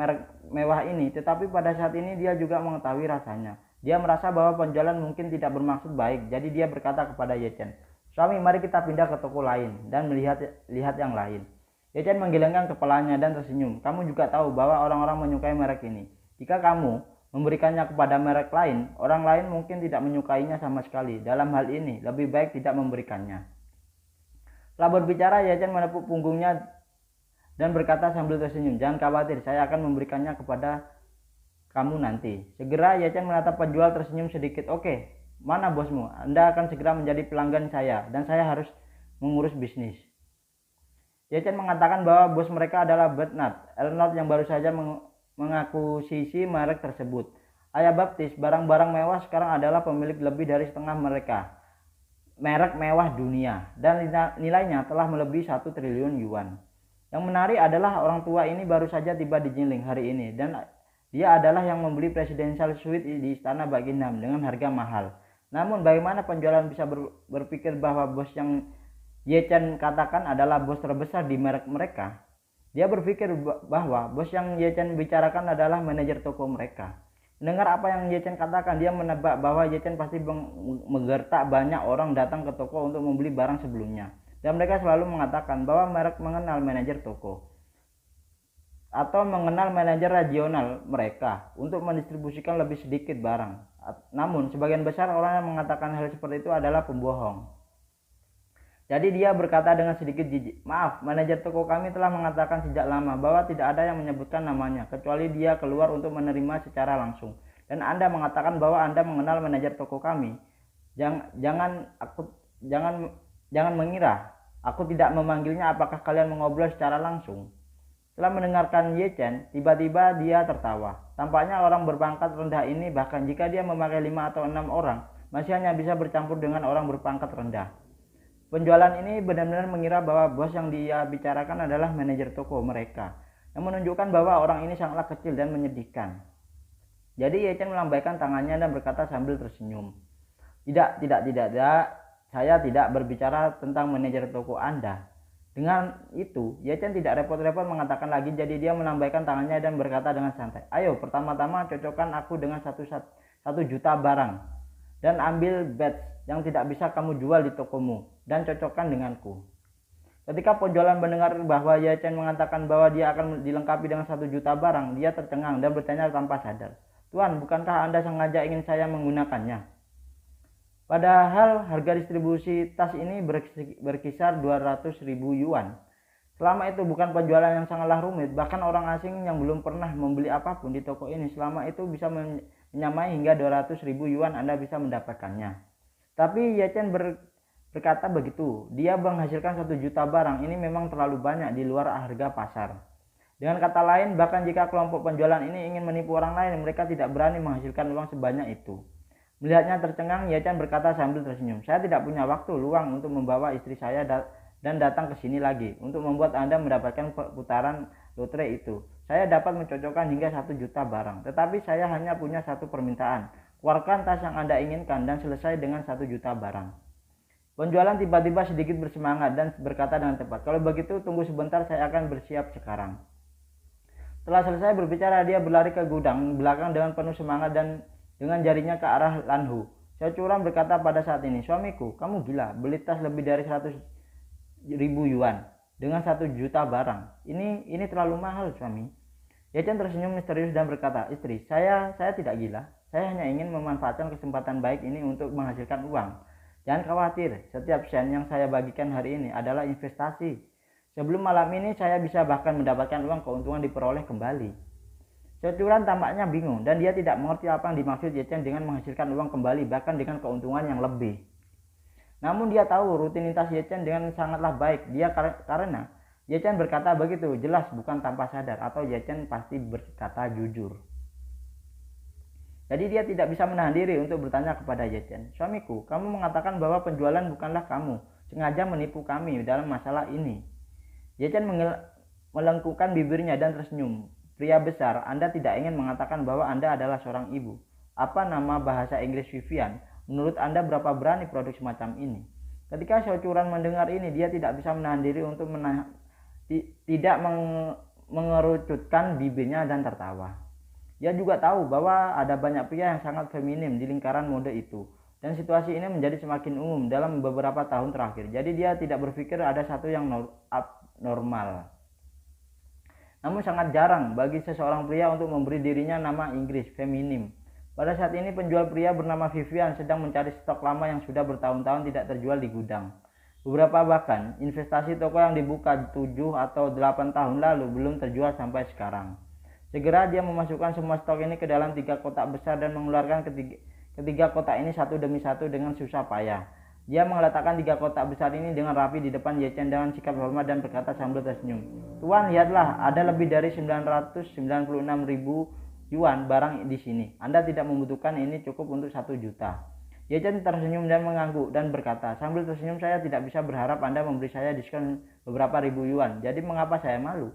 mewah ini, tetapi pada saat ini dia juga mengetahui rasanya. Dia merasa bahwa penjualan mungkin tidak bermaksud baik, jadi dia berkata kepada Ye Chen, "Suami, mari kita pindah ke toko lain dan lihat yang lain." Ye Chen menggelengkan kepalanya dan tersenyum. "Kamu juga tahu bahwa orang-orang menyukai merek ini. Jika kamu memberikannya kepada merek lain, orang lain mungkin tidak menyukainya sama sekali. Dalam hal ini, lebih baik tidak memberikannya." Setelah berbicara, Ye Chen menepuk punggungnya dan berkata sambil tersenyum, "Jangan khawatir, saya akan memberikannya kepada kamu nanti." Segera Ye Chen menatap penjual tersenyum sedikit. "Oke, mana bosmu? Anda akan segera menjadi pelanggan saya dan saya harus mengurus bisnis." Ye Chen mengatakan bahwa bos mereka adalah Bernard Arnault yang baru saja mengakuisisi merek tersebut. Ayah baptis barang-barang mewah sekarang adalah pemilik lebih dari setengah merek mewah dunia dan nilainya telah melebihi 1 triliun yuan. Yang menarik adalah orang tua ini baru saja tiba di Jinling hari ini dan dia adalah yang membeli presidential suite di istana Buckingham dengan harga mahal. Namun bagaimana penjualan bisa berpikir bahwa bos yang Ye Chen katakan adalah bos terbesar di merek mereka? Dia berpikir bahwa bos yang Ye Chen bicarakan adalah manajer toko mereka. Mendengar apa yang Ye Chen katakan, dia menebak bahwa Ye Chen pasti menggertak banyak orang datang ke toko untuk membeli barang sebelumnya. Dan mereka selalu mengatakan bahwa merek mengenal manajer toko atau mengenal manajer regional mereka untuk mendistribusikan lebih sedikit barang. Namun sebagian besar orang yang mengatakan hal seperti itu adalah pembohong. Jadi dia berkata dengan sedikit jijik, "Maaf, manajer toko kami telah mengatakan sejak lama bahwa tidak ada yang menyebutkan namanya kecuali dia keluar untuk menerima secara langsung. Dan Anda mengatakan bahwa Anda mengenal manajer toko kami. Jangan mengira aku tidak memanggilnya. Apakah kalian mengobrol secara langsung?" Setelah mendengarkan Ye Chen, tiba-tiba dia tertawa. Tampaknya orang berpangkat rendah ini bahkan jika dia memakai 5 atau 6 orang, masih hanya bisa bercampur dengan orang berpangkat rendah. Penjualan ini benar-benar mengira bahwa bos yang dia bicarakan adalah manajer toko mereka, yang menunjukkan bahwa orang ini sangatlah kecil dan menyedihkan. Jadi Ye Chen melambaikan tangannya dan berkata sambil tersenyum, tidak, saya tidak berbicara tentang manajer toko Anda. Dengan itu, Ye Chen tidak repot-repot mengatakan lagi, jadi dia melambaikan tangannya dan berkata dengan santai, ayo pertama-tama cocokkan aku dengan 1 juta barang, dan ambil badge yang tidak bisa kamu jual di tokomu, dan cocokkan denganku. Ketika penjualan mendengar bahwa Ye Chen mengatakan bahwa dia akan dilengkapi dengan 1 juta barang, dia tercengang dan bertanya tanpa sadar, Tuan, bukankah Anda sengaja ingin saya menggunakannya? Padahal harga distribusi tas ini berkisar 200.000 yuan. Selama itu bukan penjualan yang sangatlah rumit, bahkan orang asing yang belum pernah membeli apapun di toko ini selama itu bisa menyamai hingga 200.000 yuan Anda bisa mendapatkannya. Tapi Ye Chen berkata begitu, dia menghasilkan 1 juta barang ini memang terlalu banyak di luar harga pasar. Dengan kata lain, bahkan jika kelompok penjualan ini ingin menipu orang lain, mereka tidak berani menghasilkan uang sebanyak itu. Melihatnya tercengang, Ye Chen berkata sambil tersenyum, saya tidak punya waktu luang untuk membawa istri saya dan datang ke sini lagi untuk membuat Anda mendapatkan putaran lotre itu. Saya dapat mencocokkan hingga 1 juta barang, tetapi saya hanya punya satu permintaan. Keluarkan tas yang Anda inginkan dan selesai dengan 1 juta barang. Penjualan tiba-tiba sedikit bersemangat dan berkata dengan tepat, kalau begitu tunggu sebentar, saya akan bersiap sekarang. Setelah selesai berbicara, dia berlari ke gudang belakang dengan penuh semangat dan dengan jarinya ke arah Lanhu. Securan berkata pada saat ini, suamiku, kamu gila, beli tas lebih dari 100.000 yuan dengan 1 juta barang. Ini terlalu mahal, suami. Ye Chen tersenyum misterius dan berkata, istri, saya tidak gila. Saya hanya ingin memanfaatkan kesempatan baik ini untuk menghasilkan uang. Jangan khawatir, setiap sen yang saya bagikan hari ini adalah investasi. Sebelum malam ini saya bisa bahkan mendapatkan uang keuntungan diperoleh kembali. Securan tampaknya bingung dan dia tidak mengerti apa yang dimaksud Ye Chen dengan menghasilkan uang kembali bahkan dengan keuntungan yang lebih. Namun dia tahu rutinitas Ye Chen dengan sangatlah baik. Karena Ye Chen berkata begitu, jelas bukan tanpa sadar, atau Ye Chen pasti berkata jujur. Jadi dia tidak bisa menahan diri untuk bertanya kepada Ye Chen, suamiku, kamu mengatakan bahwa penjualan bukanlah kamu sengaja menipu kami dalam masalah ini. Ye Chen melengkungkan bibirnya dan tersenyum. Pria besar, Anda tidak ingin mengatakan bahwa Anda adalah seorang ibu. Apa nama bahasa Inggris Vivian? Menurut Anda berapa berani produk semacam ini? Ketika Securan mendengar ini, dia tidak bisa menahan diri untuk tidak mengerucutkan bibirnya dan tertawa. Dia juga tahu bahwa ada banyak pria yang sangat feminim di lingkaran mode itu. Dan situasi ini menjadi semakin umum dalam beberapa tahun terakhir. Jadi dia tidak berpikir ada satu yang normal. Namun sangat jarang bagi seseorang pria untuk memberi dirinya nama Inggris feminim. Pada saat ini penjual pria bernama Vivian sedang mencari stok lama yang sudah bertahun-tahun tidak terjual di gudang. Beberapa bahkan investasi toko yang dibuka 7 atau 8 tahun lalu belum terjual sampai sekarang. Segera dia memasukkan semua stok ini ke dalam 3 kotak besar dan mengeluarkan ketiga kotak ini satu demi satu dengan susah payah. Dia meletakkan 3 kotak besar ini dengan rapi di depan Ye Chen dengan sikap hormat dan berkata sambil tersenyum, Tuan, lihatlah, ada lebih dari 996.000 yuan barang di sini. Anda tidak membutuhkan ini, cukup untuk 1 juta. Ye Chen tersenyum dan mengangguk dan berkata, sambil tersenyum, saya tidak bisa berharap Anda memberi saya diskon beberapa ribu yuan, jadi mengapa saya malu?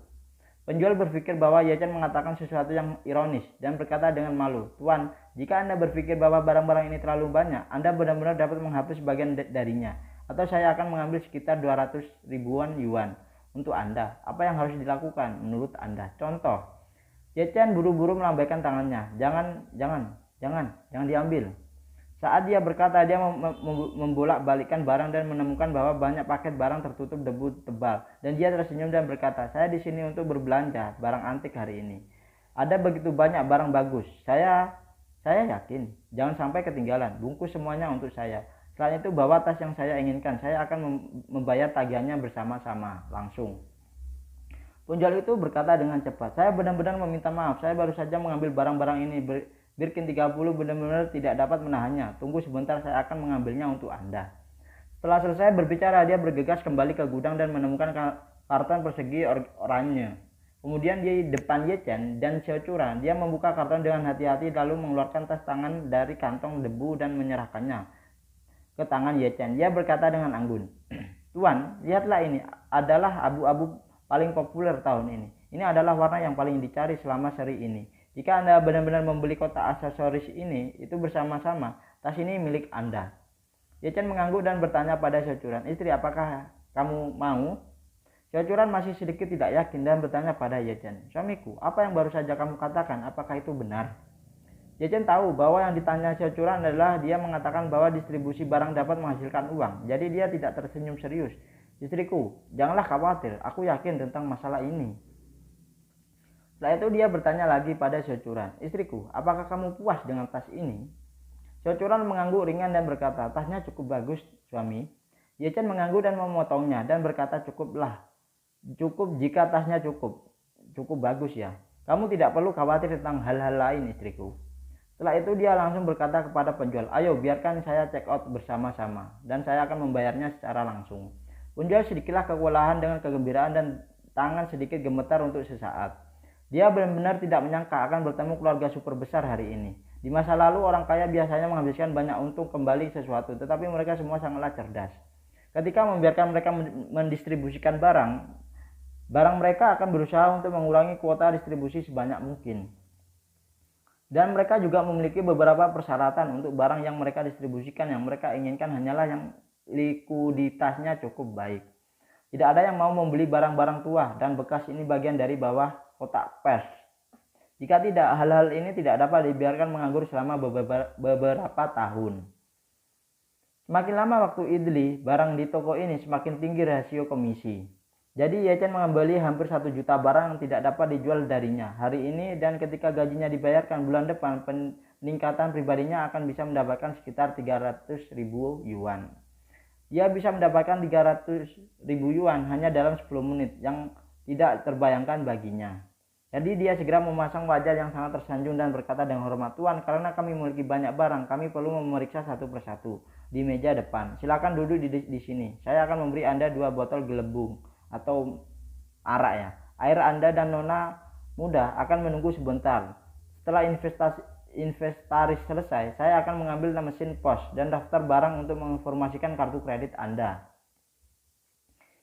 Penjual berpikir bahwa Ye Chen mengatakan sesuatu yang ironis dan berkata dengan malu, Tuan, jika Anda berpikir bahwa barang-barang ini terlalu banyak, Anda benar-benar dapat menghapus sebagian darinya, atau saya akan mengambil sekitar 200 ribuan yuan untuk Anda. Apa yang harus dilakukan menurut Anda? Contoh, Ye Chen buru-buru melambaikan tangannya, jangan diambil. Saat dia berkata, dia membolak-balikkan barang dan menemukan bahwa banyak paket barang tertutup debu tebal. Dan dia tersenyum dan berkata, saya di sini untuk berbelanja barang antik hari ini. Ada begitu banyak barang bagus. Saya yakin, jangan sampai ketinggalan. Bungkus semuanya untuk saya. Selain itu, bawa tas yang saya inginkan. Saya akan membayar tagihannya bersama-sama langsung. Penjual itu berkata dengan cepat, saya benar-benar meminta maaf. Saya baru saja mengambil barang-barang ini. Birkin 30 benar-benar tidak dapat menahannya. Tunggu sebentar, saya akan mengambilnya untuk Anda. Setelah selesai berbicara, dia bergegas kembali ke gudang dan menemukan karton persegi oranye. Kemudian di depan Ye Chen dan Securan, dia membuka karton dengan hati-hati lalu mengeluarkan tas tangan dari kantong debu dan menyerahkannya ke tangan Ye Chen. Dia berkata dengan anggun, "Tuan, lihatlah, ini adalah abu-abu paling populer tahun ini. Ini adalah warna yang paling dicari selama seri ini. Jika Anda benar-benar membeli kotak aksesoris ini, itu bersama-sama, tas ini milik Anda." Ye Chen mengangguk dan bertanya pada Xiaochuran, "Istri, apakah kamu mau?" Xiaochuran masih sedikit tidak yakin dan bertanya pada Ye Chen, "Suamiku, apa yang baru saja kamu katakan? Apakah itu benar?" Ye Chen tahu bahwa yang ditanya Xiaochuran adalah dia mengatakan bahwa distribusi barang dapat menghasilkan uang. Jadi dia tidak tersenyum serius. "Istriku, janganlah khawatir. Aku yakin tentang masalah ini." Setelah itu dia bertanya lagi pada Xiaochuran, "Istriku, apakah kamu puas dengan tas ini?" Xiaochuran mengangguk ringan dan berkata, "Tasnya cukup bagus, suami." Ye Chen mengangguk dan memotongnya dan berkata, "Cukuplah. Cukup jika tasnya cukup bagus ya. Kamu tidak perlu khawatir tentang hal-hal lain, istriku." Setelah itu dia langsung berkata kepada penjual, "Ayo biarkan saya check out bersama-sama dan saya akan membayarnya secara langsung." Penjual sedikitlah kewalahan dengan kegembiraan dan tangan sedikit gemetar untuk sesaat. Dia benar-benar tidak menyangka akan bertemu keluarga super besar hari ini. Di masa lalu orang kaya biasanya menghabiskan banyak untung kembali sesuatu, tetapi mereka semua sangatlah cerdas. Ketika membiarkan mereka mendistribusikan barang mereka akan berusaha untuk mengurangi kuota distribusi sebanyak mungkin. Dan mereka juga memiliki beberapa persyaratan untuk barang yang mereka distribusikan. Yang mereka inginkan hanyalah yang likuiditasnya cukup baik. Tidak ada yang mau membeli barang-barang tua dan bekas. Ini bagian dari bawah kotak pers. Jika tidak, hal-hal ini tidak dapat dibiarkan menganggur selama beberapa tahun. Semakin lama waktu idli, barang di toko ini semakin tinggi rasio komisi. Jadi Ye Chen mengembali hampir 1 juta barang yang tidak dapat dijual darinya hari ini, dan ketika gajinya dibayarkan bulan depan, peningkatan pribadinya akan bisa mendapatkan sekitar 300.000 yuan. Dia bisa mendapatkan 300.000 yuan hanya dalam 10 menit yang tidak terbayangkan baginya. Jadi dia segera memasang wajah yang sangat tersanjung dan berkata dengan hormat, "Tuan, karena kami memiliki banyak barang, kami perlu memeriksa satu persatu di meja depan. Silakan duduk di sini. Saya akan memberi Anda 2 botol gelembung atau arak ya. Air Anda dan nona muda akan menunggu sebentar. Setelah inventaris selesai, saya akan mengambil mesin pos dan daftar barang untuk menginformasikan kartu kredit Anda."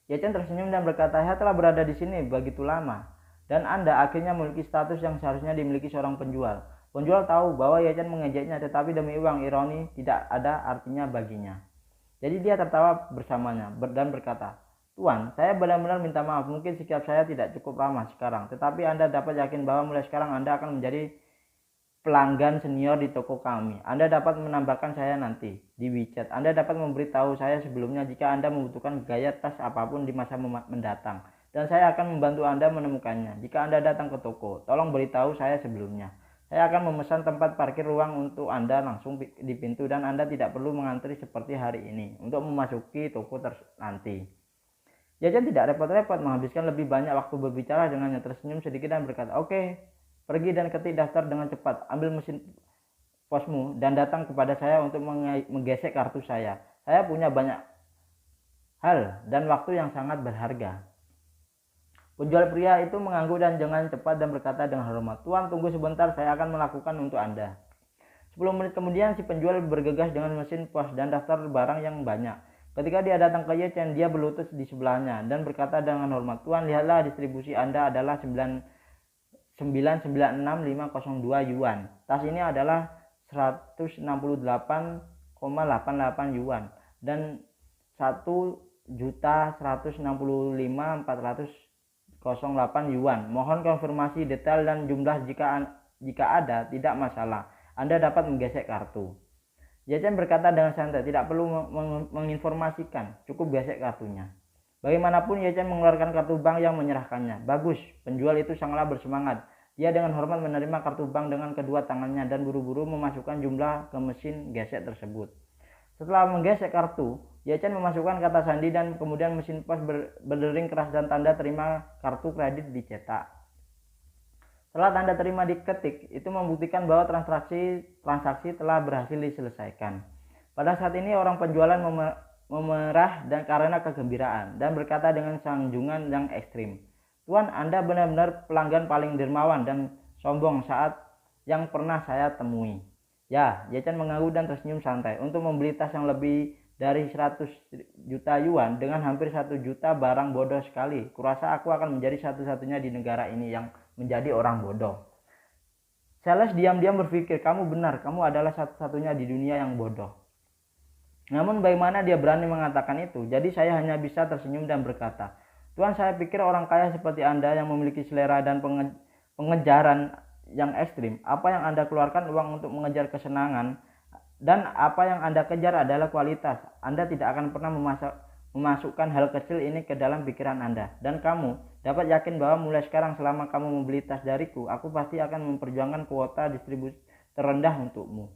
Ye Chen tersenyum dan berkata, "Saya telah berada di sini begitu lama. Dan Anda akhirnya memiliki status yang seharusnya dimiliki seorang penjual." Penjual tahu bahwa Ye Chen mengejeknya, tetapi demi uang, ironi tidak ada artinya baginya. Jadi dia tertawa bersamanya dan berkata, "Tuan, saya benar-benar minta maaf. Mungkin sikap saya tidak cukup ramah sekarang. Tetapi Anda dapat yakin bahwa mulai sekarang Anda akan menjadi pelanggan senior di toko kami. Anda dapat menambahkan saya nanti di WeChat. Anda dapat memberitahu saya sebelumnya jika Anda membutuhkan gaya tas apapun di masa mendatang. Dan saya akan membantu Anda menemukannya. Jika Anda datang ke toko, tolong beritahu saya sebelumnya. Saya akan memesan tempat parkir ruang untuk Anda langsung di pintu dan Anda tidak perlu mengantri seperti hari ini untuk memasuki toko nanti." Ye Chen tidak repot-repot menghabiskan lebih banyak waktu berbicara dengannya, tersenyum sedikit dan berkata, "Oke, pergi dan ketik daftar dengan cepat. Ambil mesin posmu dan datang kepada saya untuk menggesek kartu saya. Saya punya banyak hal dan waktu yang sangat berharga." Penjual pria itu mengangguk dan dengan cepat dan berkata dengan hormat, "Tuan, tunggu sebentar, saya akan melakukan untuk Anda." 10 menit kemudian si penjual bergegas dengan mesin pos dan daftar barang yang banyak. Ketika dia datang ke Ye Chen, dia berlutut di sebelahnya dan berkata dengan hormat, "Tuan, lihatlah, distribusi Anda adalah 996.502 yuan. Tas ini adalah 168,88 yuan dan 1.165.408 yuan. Mohon konfirmasi detail dan jumlah jika ada, tidak masalah. Anda dapat menggesek kartu." Ye Chen berkata dengan santai, "Tidak perlu menginformasikan, cukup gesek kartunya." Bagaimanapun Ye Chen mengeluarkan kartu bank yang menyerahkannya. "Bagus." Penjual itu sangatlah bersemangat. Dia dengan hormat menerima kartu bank dengan kedua tangannya dan buru-buru memasukkan jumlah ke mesin gesek tersebut. Setelah menggesek kartu, Ye Chen memasukkan kata sandi dan kemudian mesin pos berdering keras dan tanda terima kartu kredit dicetak. Setelah tanda terima diketik, itu membuktikan bahwa transaksi telah berhasil diselesaikan. Pada saat ini orang penjualan memerah dan karena kegembiraan dan berkata dengan sanjungan yang ekstrim, "Tuan, Anda benar-benar pelanggan paling dermawan dan sombong saat yang pernah saya temui." Ya, Ye Chen mengangguk dan tersenyum santai. Untuk membeli tas yang lebih dari 100 juta yuan dengan hampir 1 juta barang bodoh sekali. Kurasa aku akan menjadi satu-satunya di negara ini yang menjadi orang bodoh. Sales diam-diam berpikir, kamu benar, kamu adalah satu-satunya di dunia yang bodoh. Namun bagaimana dia berani mengatakan itu? Jadi saya hanya bisa tersenyum dan berkata, Tuan, saya pikir orang kaya seperti Anda yang memiliki selera dan pengejaran yang ekstrim. Apa yang Anda keluarkan uang untuk mengejar kesenangan dan apa yang Anda kejar adalah kualitas. Anda tidak akan pernah memasukkan hal kecil ini ke dalam pikiran Anda. Dan kamu dapat yakin bahwa mulai sekarang selama kamu membeli tas dariku, aku pasti akan memperjuangkan kuota distribusi terendah untukmu.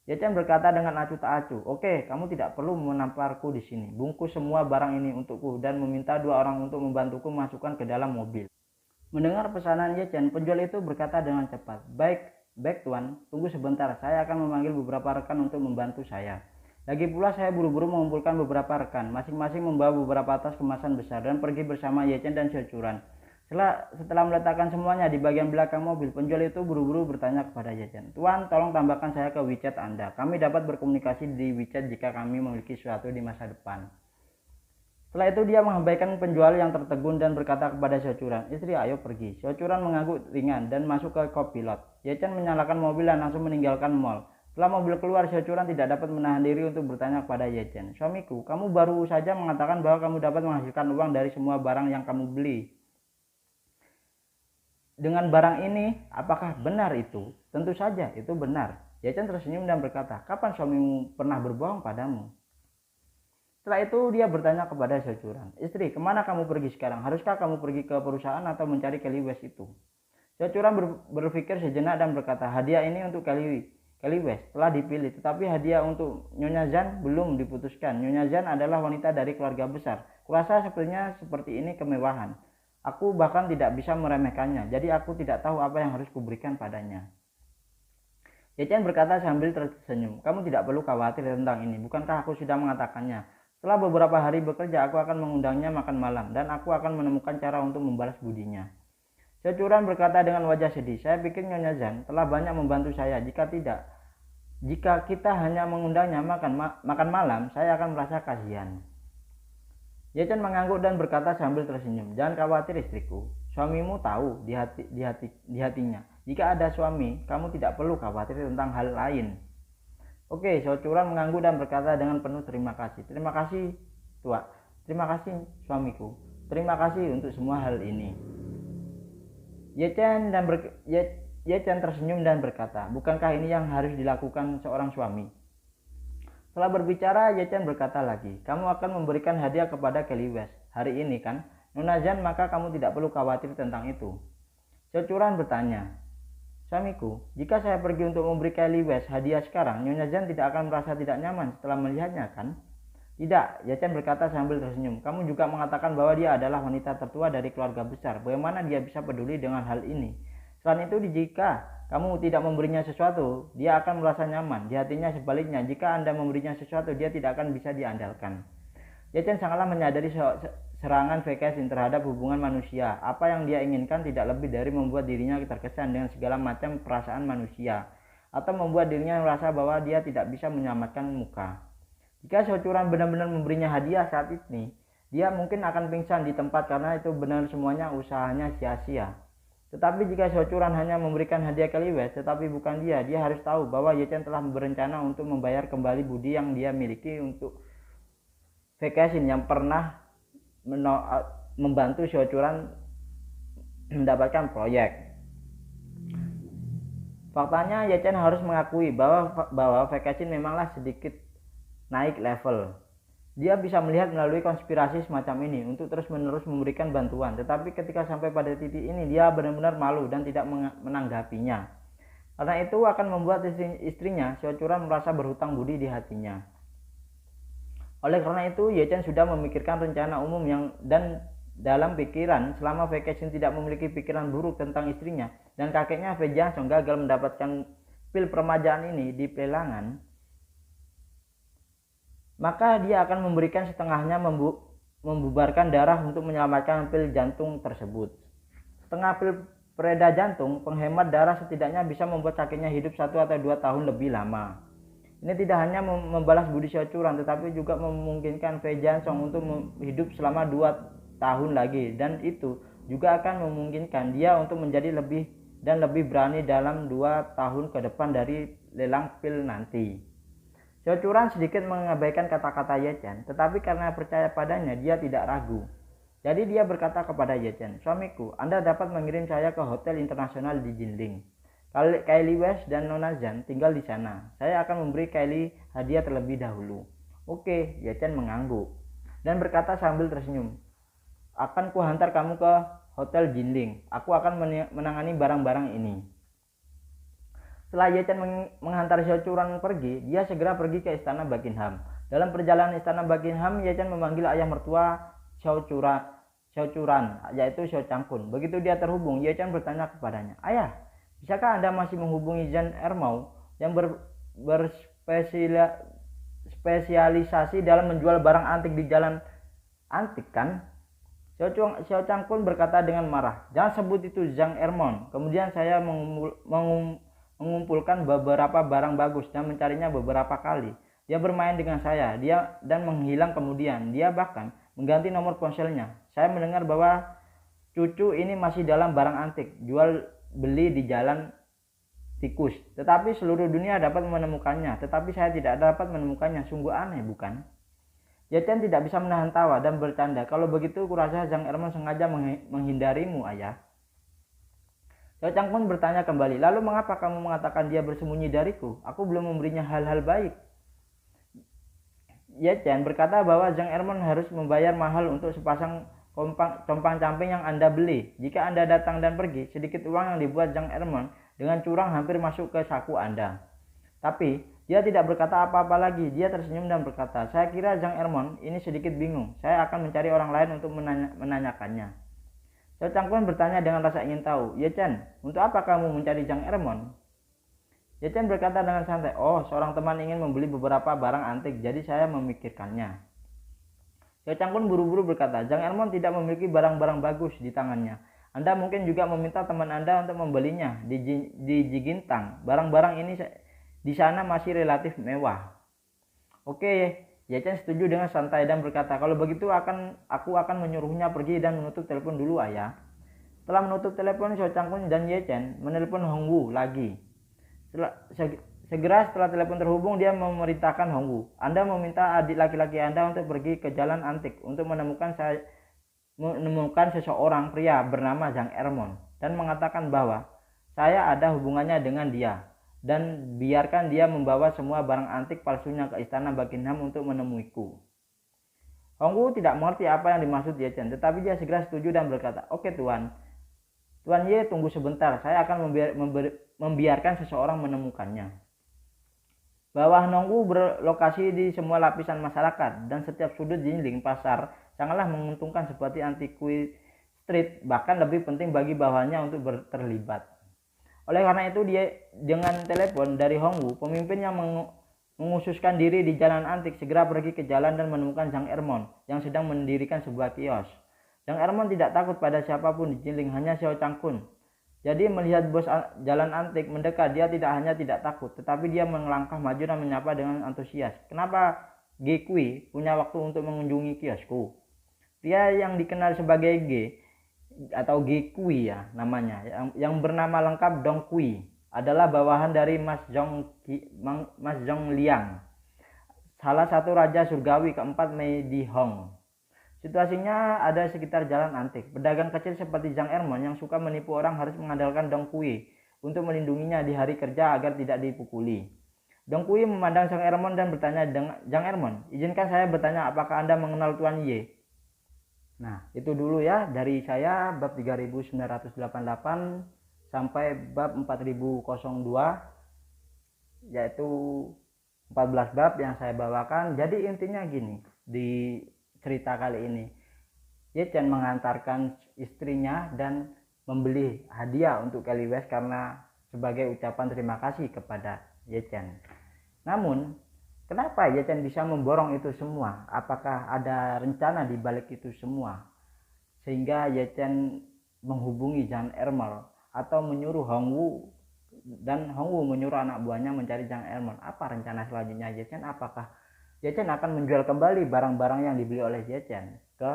Ye-Chen berkata dengan acuh tak acuh, oke, kamu tidak perlu menamparku di sini. Bungkus semua barang ini untukku dan meminta 2 orang untuk membantuku masukkan ke dalam mobil. Mendengar pesanan Ye-Chen, penjual itu berkata dengan cepat, Baik Tuan, tunggu sebentar, saya akan memanggil beberapa rekan untuk membantu saya. Lagi pula saya buru-buru mengumpulkan beberapa rekan, masing-masing membawa beberapa tas kemasan besar dan pergi bersama Ye-Chen dan Xiaochuran. Setelah meletakkan semuanya di bagian belakang mobil, penjual itu buru-buru bertanya kepada Ye-Chen, Tuan, tolong tambahkan saya ke WeChat Anda. Kami dapat berkomunikasi di WeChat jika kami memiliki sesuatu di masa depan. Setelah itu dia mengabaikan penjual yang tertegun dan berkata kepada Xiaochuran, istri ayo pergi. Xiaochuran mengangguk ringan dan masuk ke kopilot. Ye-Chen menyalakan mobil dan langsung meninggalkan mall. Setelah mobil keluar, Xiaochuran tidak dapat menahan diri untuk bertanya kepada Ye-Chen, suamiku, kamu baru saja mengatakan bahwa kamu dapat menghasilkan uang dari semua barang yang kamu beli. Dengan barang ini, apakah benar itu? Tentu saja, itu benar. Ye-Chen tersenyum dan berkata, kapan suamimu pernah berbohong padamu? Setelah itu dia bertanya kepada Xiaochuran, istri, kemana kamu pergi sekarang? Haruskah kamu pergi ke perusahaan atau mencari Kelly West itu? Xiaochuran berpikir sejenak dan berkata, hadiah ini untuk Kelly West telah dipilih, tetapi hadiah untuk Nyonya Zhan belum diputuskan. Nyonya Zhan adalah wanita dari keluarga besar. Kurasa sepertinya seperti ini kemewahan. Aku bahkan tidak bisa meremehkannya, jadi aku tidak tahu apa yang harus kuberikan padanya. Ye-Chen berkata sambil tersenyum, kamu tidak perlu khawatir tentang ini, bukankah aku sudah mengatakannya? Setelah beberapa hari bekerja, aku akan mengundangnya makan malam, dan aku akan menemukan cara untuk membalas budinya. Xiaochuran berkata dengan wajah sedih, saya pikir Nyonya Zhan telah banyak membantu saya, jika kita hanya mengundangnya makan malam, saya akan merasa kasihan. Ye-Chen mengangguk dan berkata sambil tersenyum, jangan khawatir istriku, suamimu tahu di hatinya, jika ada suami, kamu tidak perlu khawatir tentang hal lain. Oke, Xiaochuran mengangguk dan berkata dengan penuh terima kasih. Terima kasih, Tua. Terima kasih, suamiku. Terima kasih untuk semua hal ini. Ye-Chen tersenyum dan berkata, bukankah ini yang harus dilakukan seorang suami? Setelah berbicara, Ye-Chen berkata lagi, kamu akan memberikan hadiah kepada Kelly West hari ini kan? Nona Zhan, maka kamu tidak perlu khawatir tentang itu. Xiaochuran bertanya, suamiku, jika saya pergi untuk memberi Kelly West hadiah sekarang, Nyonya Zhan tidak akan merasa tidak nyaman setelah melihatnya kan? Tidak, Ye-Chen berkata sambil tersenyum. Kamu juga mengatakan bahwa dia adalah wanita tertua dari keluarga besar. Bagaimana dia bisa peduli dengan hal ini? Selain itu, jika kamu tidak memberinya sesuatu, dia akan merasa nyaman. Di hatinya sebaliknya, jika Anda memberinya sesuatu, dia tidak akan bisa diandalkan. Ye-Chen sangatlah menyadari serangan Fekeshin terhadap hubungan manusia. Apa yang dia inginkan tidak lebih dari membuat dirinya terkesan dengan segala macam perasaan manusia, atau membuat dirinya merasa bahwa dia tidak bisa menyelamatkan muka. Jika Xiaochuran benar-benar memberinya hadiah saat ini, dia mungkin akan pingsan di tempat karena itu benar semuanya usahanya sia-sia. Tetapi jika Xiaochuran hanya memberikan hadiah Kelly West, tetapi bukan dia harus tahu bahwa Ye-Chen telah berencana untuk membayar kembali budi yang dia miliki untuk Fekeshin yang pernah membantu Xiaochuran mendapatkan proyek. Faktanya Ye-Chen harus mengakui bahwa Fekeshin memanglah sedikit naik level. Dia bisa melihat melalui konspirasi semacam ini untuk terus-menerus memberikan bantuan, tetapi ketika sampai pada titik ini dia benar-benar malu dan tidak menanggapinya. Karena itu akan membuat istrinya Xiaochuran merasa berhutang budi di hatinya. Oleh karena itu, Ye-Chen sudah memikirkan rencana umum dan dalam pikiran selama Fekeshin tidak memiliki pikiran buruk tentang istrinya dan kakeknya Fei Jianxiong gagal mendapatkan pil permajaan ini di pelelangan, maka dia akan memberikan setengahnya membubarkan darah untuk menyelamatkan pil jantung tersebut. Setengah pil pereda jantung penghemat darah setidaknya bisa membuat kakeknya hidup 1 atau 2 tahun lebih lama. Ini tidak hanya membalas budi Xiao Churan, tetapi juga memungkinkan Fei Jianxiong untuk hidup selama 2 tahun lagi, dan itu juga akan memungkinkan dia untuk menjadi lebih berani dalam 2 tahun ke depan dari lelang pil nanti. Xiao Churan sedikit mengabaikan kata-kata Ye Chen, tetapi karena percaya padanya dia tidak ragu. Jadi dia berkata kepada Ye Chen, "Suamiku, Anda dapat mengirim saya ke hotel internasional di Jinling. Kylie West dan Nona Zhan tinggal di sana. Saya akan memberi Kylie hadiah terlebih dahulu." "Oke," Ye Chen mengangguk dan berkata sambil tersenyum, "Akan kuhantar kamu ke hotel Jinling. Aku akan menangani barang-barang ini." Setelah Ye Chen menghantar Xiao Churan pergi, dia segera pergi ke istana Buckingham. Dalam perjalanan istana Buckingham, Ye Chen memanggil ayah mertua Xiao Churan, yaitu Xiao Changkun. Begitu dia terhubung, Ye Chen bertanya kepadanya, "Ayah, bisakah Anda masih menghubungi Zhang Ermau yang berspesialisasi dalam menjual barang antik di jalan antik kan?" Xiao Changkun berkata dengan marah, "Jangan sebut itu Zhang Ermon. Kemudian saya mengumpulkan beberapa barang bagus dan mencarinya beberapa kali. Dia bermain dengan saya, dan menghilang kemudian. Dia bahkan mengganti nomor ponselnya. Saya mendengar bahwa cucu ini masih dalam barang antik, jual beli di jalan tikus. Tetapi seluruh dunia dapat menemukannya, tetapi saya tidak dapat menemukannya. Sungguh aneh, bukan?" Ye Chen tidak bisa menahan tawa dan bercanda, "Kalau begitu kurasa Zhang Ermon sengaja menghindarimu, ayah." Xiao Changkun bertanya kembali, "Lalu mengapa kamu mengatakan dia bersembunyi dariku? Aku belum memberinya hal-hal baik." Ye Chen berkata bahwa Zhang Ermon harus membayar mahal untuk sepasang compang-camping yang Anda beli. Jika Anda datang dan pergi, sedikit uang yang dibuat Zhang Ermon dengan curang hampir masuk ke saku Anda. Tapi dia tidak berkata apa-apa lagi. Dia tersenyum dan berkata, "Saya kira Zhang Ermon ini sedikit bingung. Saya akan mencari orang lain untuk menanyakannya." Xiao Changkun bertanya dengan rasa ingin tahu, "Ye Chen, untuk apa kamu mencari Zhang Ermon?" Ye Chen berkata dengan santai, "Oh, seorang teman ingin membeli beberapa barang antik, jadi saya memikirkannya." Xiao Changkun buru-buru berkata, "Zhang Ermon tidak memiliki barang-barang bagus di tangannya. Anda mungkin juga meminta teman Anda untuk membelinya di Jigintang. Barang-barang ini di sana masih relatif mewah." "Oke," Ye Chen setuju dengan santai dan berkata, "Kalau begitu aku akan menyuruhnya pergi dan menutup telepon dulu, ayah." Setelah menutup telepon, Xiao Changkun dan Ye Chen menelepon Hongwu lagi. Segera setelah telepon terhubung, dia memerintahkan Hongwu, "Anda meminta adik laki-laki Anda untuk pergi ke jalan antik untuk menemukan seseorang pria bernama Zhang Ermon dan mengatakan bahwa saya ada hubungannya dengan dia, dan biarkan dia membawa semua barang antik palsunya ke istana Buckingham untuk menemuiku." Hongwu tidak mengerti apa yang dimaksud Ye Chen, tetapi dia segera setuju dan berkata, "Oke, Tuan. Tuan Ye, tunggu sebentar. Saya akan membiarkan seseorang menemukannya." Bahwa Hongwu berlokasi di semua lapisan masyarakat, dan setiap sudut Jinling pasar sangatlah menguntungkan seperti Antiquity Street, bahkan lebih penting bagi bawahannya untuk terlibat. Oleh karena itu, dia dengan telepon dari Hongwu, pemimpin yang menghususkan diri di jalan antik segera pergi ke jalan dan menemukan Zhang Ermon yang sedang mendirikan sebuah kios. Zhang Ermon tidak takut pada siapapun di Jinling, hanya Xiao Changkun. Jadi melihat bos jalan antik mendekat, dia tidak hanya tidak takut, tetapi dia melangkah maju dan menyapa dengan antusias, "Kenapa Ge Kui punya waktu untuk mengunjungi kiosku?" Pria yang dikenal sebagai Ge atau Ge Kui ya namanya, yang bernama lengkap Dong Kui, adalah bawahan dari Mas Zhong Liang, salah satu raja surgawi keempat Mei Di Hong. Situasinya ada sekitar jalan antik. Pedagang kecil seperti Zhang Ermon yang suka menipu orang harus mengandalkan Dong Kui untuk melindunginya di hari kerja agar tidak dipukuli. Dong Kui memandang Zhang Ermon dan bertanya, "Zhang Ermon, izinkan saya bertanya, apakah Anda mengenal Tuan Ye?" Nah, itu dulu ya dari saya bab 3988 sampai bab 4002, yaitu 14 bab yang saya bawakan. Jadi intinya gini, di cerita kali ini Ye Chen mengantarkan istrinya dan membeli hadiah untuk Kylie West karena sebagai ucapan terima kasih kepada Ye Chen. Namun kenapa Ye Chen bisa memborong itu semua? Apakah ada rencana di balik itu semua sehingga Ye Chen menghubungi Zhang Ermon atau menyuruh Hongwu dan Hongwu menyuruh anak buahnya mencari Jang Elmon. Apa rencana selanjutnya Zetian? Apakah Zetian akan menjual kembali barang-barang yang dibeli oleh Zetian ke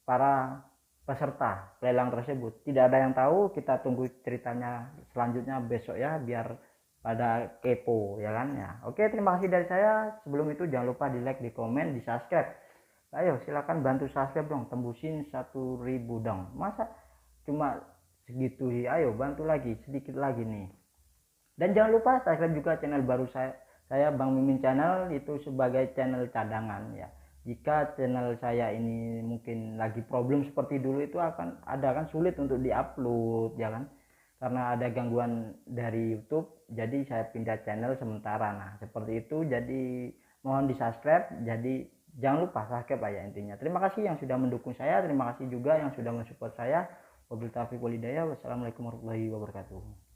para peserta lelang tersebut? Tidak ada yang tahu, kita tunggu ceritanya selanjutnya besok ya, biar pada kepo ya kan ya. Oke, terima kasih dari saya. Sebelum itu jangan lupa di like, di komen, di subscribe. Ayo silakan bantu subscribe dong, tembusin 1.000 dong. Masa cuma segitu sih, ayo bantu lagi sedikit lagi nih. Dan jangan lupa subscribe juga channel baru saya Bang Mimin Channel, itu sebagai channel cadangan ya. Jika channel saya ini mungkin lagi problem seperti dulu, itu akan sulit untuk diupload ya kan, karena ada gangguan dari YouTube, jadi saya pindah channel sementara. Nah seperti itu, jadi mohon di subscribe, jadi jangan lupa subscribe aja intinya. Terima kasih yang sudah mendukung saya, terima kasih juga yang sudah mensupport saya. Wabillahi taufiq walhidayah. Wassalamualaikum warahmatullahi wabarakatuh.